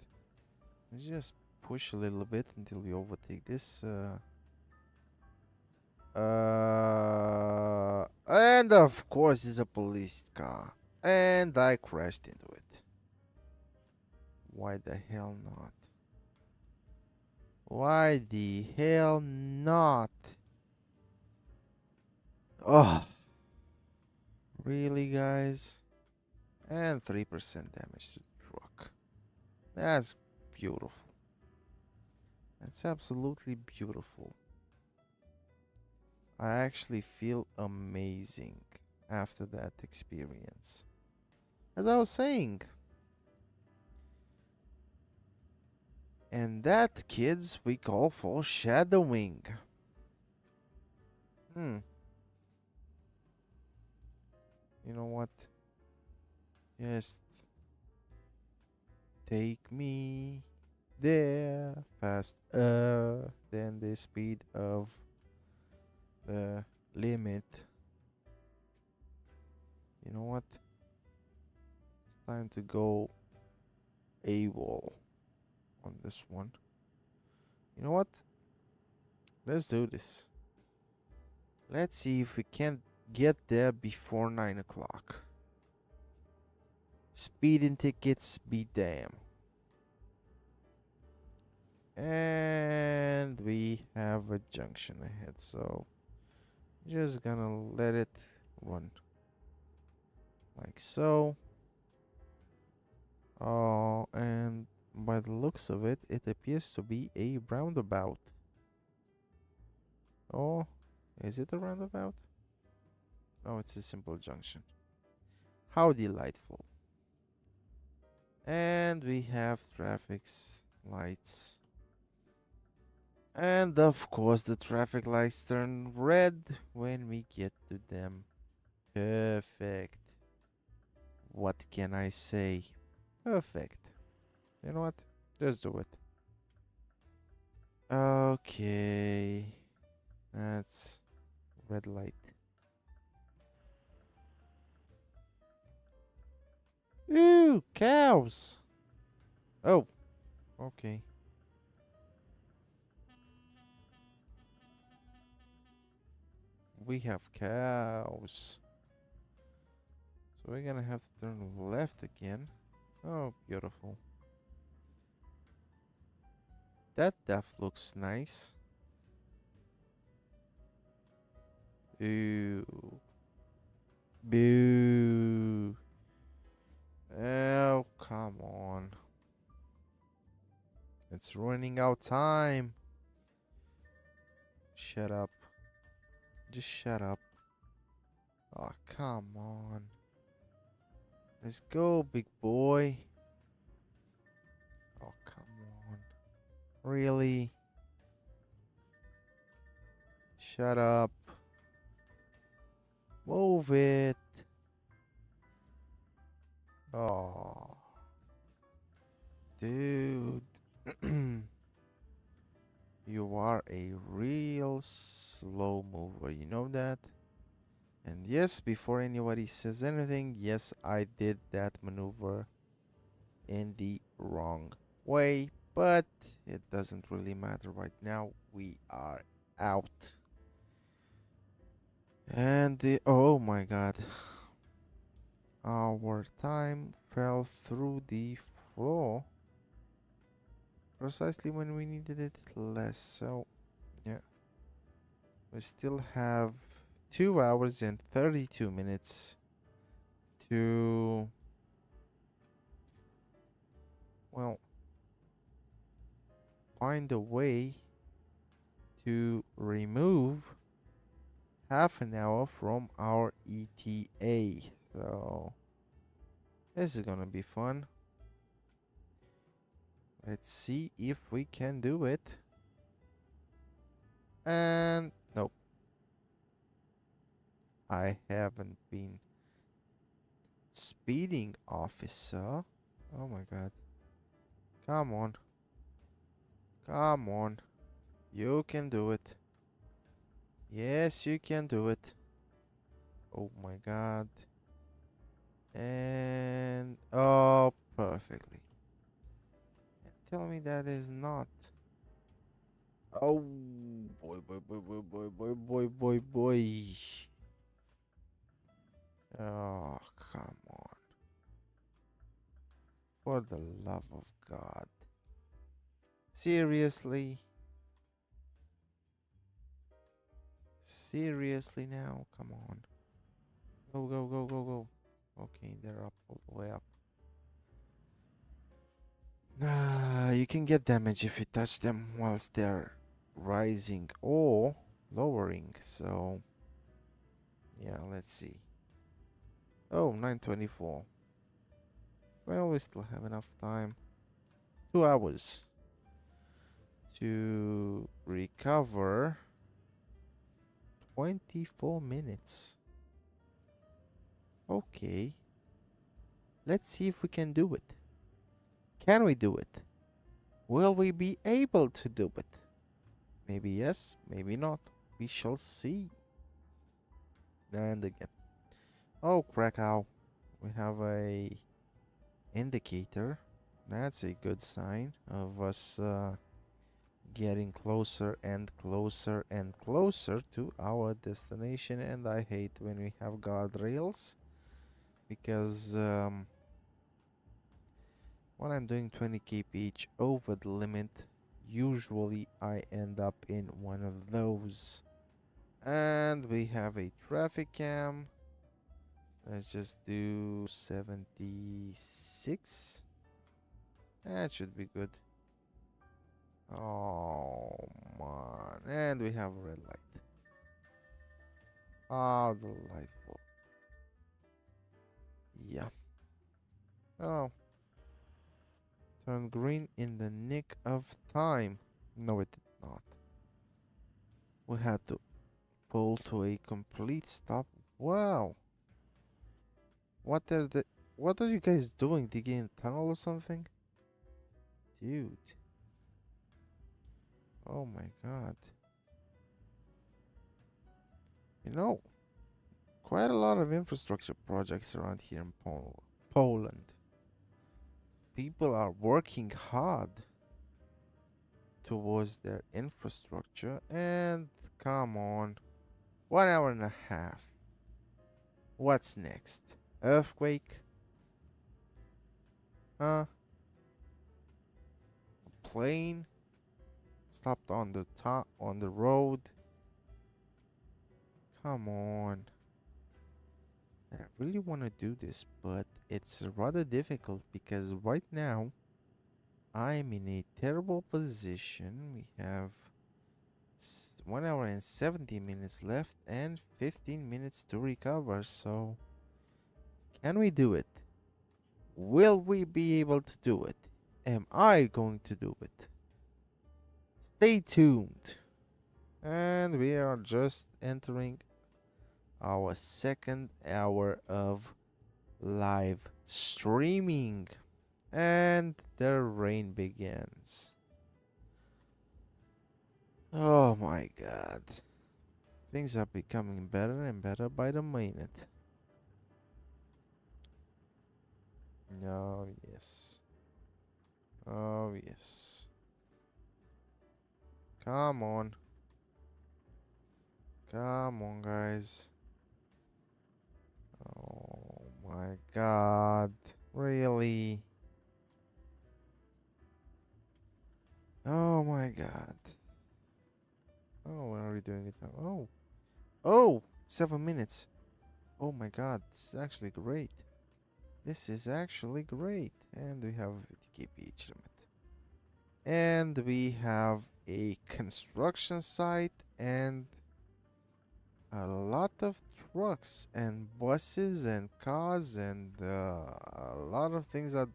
Let's just push a little bit until we overtake this. And of course, it's a police car, and I crashed into it. Why the hell not? Why the hell not? Oh, really, guys? And 3% damage to the truck. That's beautiful. That's absolutely beautiful. I actually feel amazing after that experience. As I was saying. And that, kids, we call foreshadowing. You know what? Just take me there faster than the speed of the limit. You know what? It's time to go AWOL on this one. You know what? Let's do this. Let's see if we can get there before 9 o'clock. Speeding tickets be damn. And we have a junction ahead, so just gonna let it run like so. Oh, and by the looks of it, it appears to be a roundabout. Oh, is it a roundabout? No, it's a simple junction. How delightful. And we have traffic lights. And of course, the traffic lights turn red when we get to them. Perfect. What can I say? Perfect. You know what? Just do it. Okay. That's red light. Ooh, cows. Oh, okay. We have cows. So we're gonna have to turn left again. Oh, beautiful. That looks nice. Boo. Boo. Oh, come on. It's running out time. Shut up. Just shut up. Oh, come on. Let's go, big boy. Oh, come on. Really? Shut up. Move it. Oh. Dude. You are a real slow mover. You know that? And yes, before anybody says anything, yes, I did that maneuver in the wrong way, but it doesn't really matter right now. We are out. And oh my god. Our time fell through the floor precisely when we needed it less. So, yeah. We still have 2 hours and 32 minutes to, well, find a way to remove half an hour from our ETA. So, this is gonna be fun. Let's see if we can do it. And nope. I haven't been speeding, officer. Oh my god. Come on. Come on. You can do it. Yes, you can do it. Oh my god. And oh, perfectly. And tell me that is not. Oh boy, boy, boy, boy, boy, boy, boy, boy, boy. Oh, come on. For the love of God. Seriously? Seriously now? Come on. Go, go, go, go, go. Okay, they're up all the way up. You can get damage if you touch them whilst they're rising or lowering. So, yeah, let's see. Oh, 9:24. Well, we still have enough time. 2 hours to recover 24 minutes. Okay. Let's see if we can do it. Can we do it? Will we be able to do it? Maybe yes, maybe not. We shall see. And again. Oh, Krakow. We have a indicator. That's a good sign of us getting closer and closer and closer to our destination. And I hate when we have guardrails because when I'm doing 20 kph over the limit, usually I end up in one of those. And we have a traffic cam. Let's just do 76. That should be good. Oh man. And we have a red light. Oh, delightful. Yeah. Oh. Turned green in the nick of time. No, it did not. We had to pull to a complete stop. Wow. What are you guys doing? Digging a tunnel or something? Dude. Oh my god. You know, quite a lot of infrastructure projects around here in Poland. People are working hard towards their infrastructure, and come on. 1 hour and a half. What's next? Earthquake? Huh? A plane? Stopped on the top on the road? Come on. I really want to do this, but it's rather difficult because right now I'm in a terrible position. We have 1 hour and 70 minutes left and 15 minutes to recover. So, can we do it? Will we be able to do it? Am I going to do it? Stay tuned. And we are just entering our second hour of live streaming. And the rain begins. Oh my god. Things are becoming better and better by the minute. Oh, yes. Oh, yes. Come on. Come on, guys. Oh my god. Really? Oh my god. Oh, what are we doing it now? Oh. Oh! 7 minutes. Oh my god. This is actually great. This is actually great. And we have a KPH limit. And we have a construction site and a lot of trucks and buses and cars and a lot of things are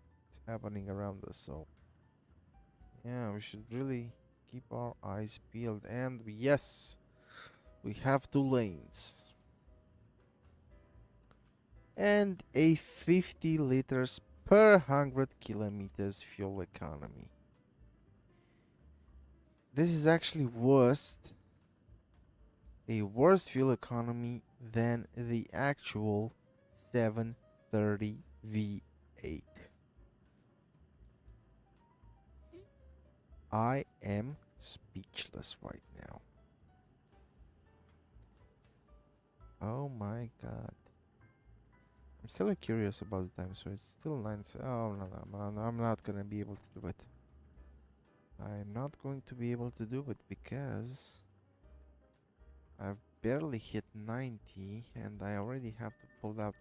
happening around us. So yeah, we should really keep our eyes peeled. And yes, we have 2 lanes and a 50 liters per 100 kilometers fuel economy. This is actually a worse fuel economy than the actual 730 V8. I am speechless right now. Oh my god. I'm still curious about the time, so it's still 9. Oh no, I'm not gonna be able to do it. I'm not going to be able to do it because I've barely hit 90 and I already have to pull out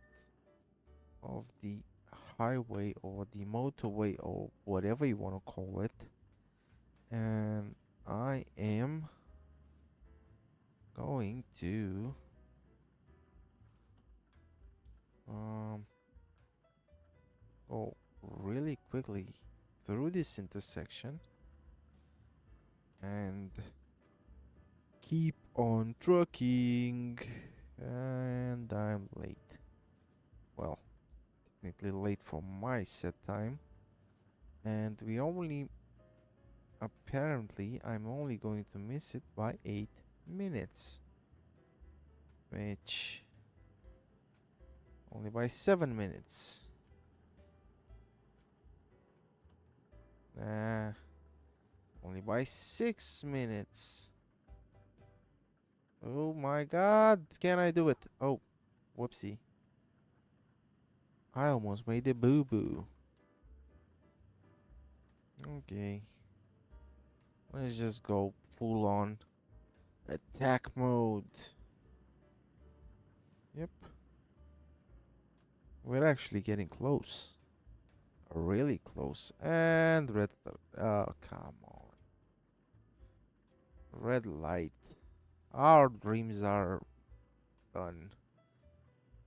of the highway or the motorway or whatever you want to call it. And I am going to go really quickly through this intersection and keep on trucking. And I'm late. Well, technically late for my set time. And apparently I'm only going to miss it by 8 minutes. Which only by 7 minutes. Nah, only by 6 minutes. Oh my god, can I do it? Oh, whoopsie. I almost made a boo-boo. Okay. Let's just go full on attack mode. Yep. We're actually getting close. Really close. And red. Oh, come on. Red light. Our dreams are done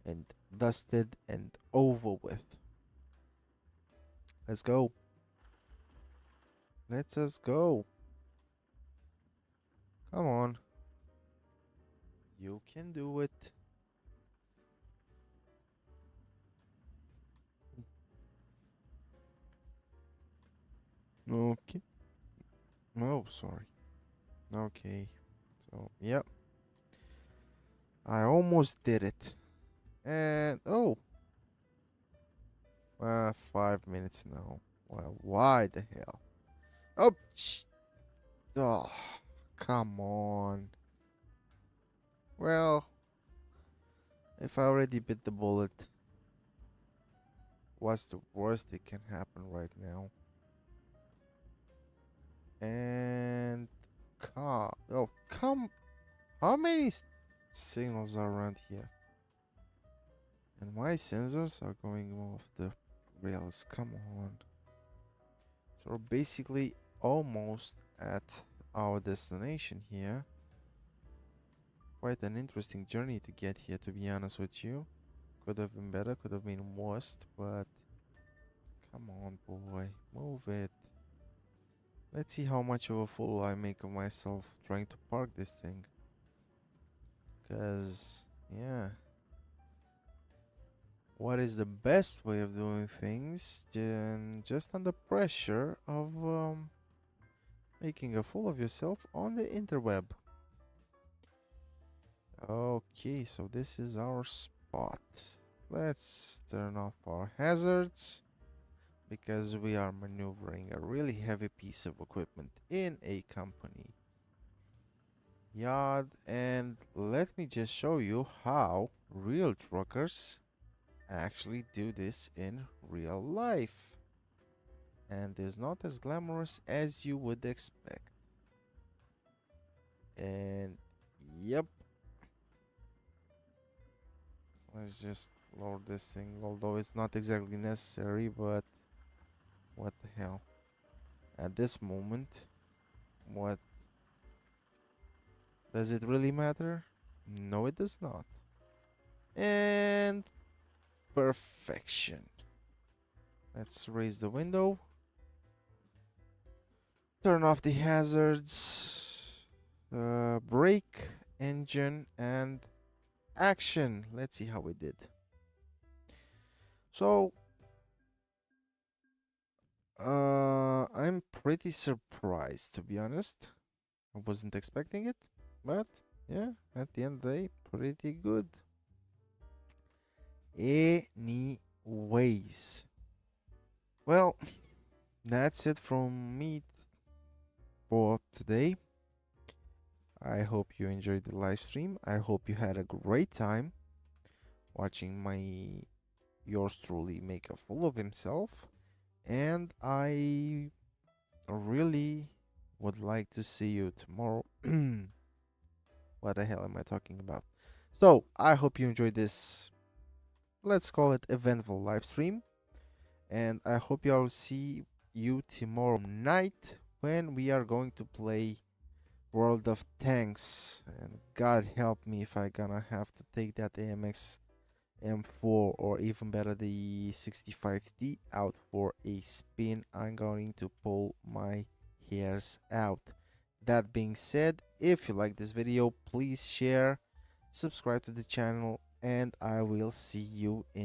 and dusted and over with. Let's go. Let's us go. Come on. You can do it. Okay. Oh, sorry. Okay. So, yep. I almost did it. And, oh. 5 minutes now. Well, why the hell? Oh, oh, come on. Well, if I already bit the bullet, what's the worst that can happen right now? And oh, come. How many signals are around here. And my sensors are going off the rails. Come on. So we're basically almost at our destination here. Quite an interesting journey to get here, to be honest with you. Could have been better, could have been worse, but come on, boy, move it. Let's see how much of a fool I make of myself trying to park this thing. Cause, yeah. What is the best way of doing things? Just under pressure of making a fool of yourself on the interweb. Okay, so this is our spot. Let's turn off our hazards because we are maneuvering a really heavy piece of equipment in a company yard. And let me just show you how real truckers actually do this in real life. And is not as glamorous as you would expect. And yep. Let's just load this thing, although it's not exactly necessary, but what the hell. At this moment, what does it really matter? No, it does not. And perfection. Let's raise the window. Turn off the hazards. Brake, engine, and action. Let's see how we did. So, I'm pretty surprised, to be honest. I wasn't expecting it, but yeah, at the end of the day, pretty good. Anyways, well, that's it from me for today. I hope you enjoyed the live stream. I hope you had a great time watching yours truly make a fool of himself, and I really would like to see you tomorrow. What the hell am I talking about? So I hope you enjoyed this, let's call it, eventful live stream, and I hope y'all see you tomorrow night when we are going to play World of Tanks. And God help me if I gonna have to take that AMX M4 or even better the 65D out for a spin. I'm going to pull my hairs out. That being said, if you like this video, please share, subscribe to the channel, and I will see you in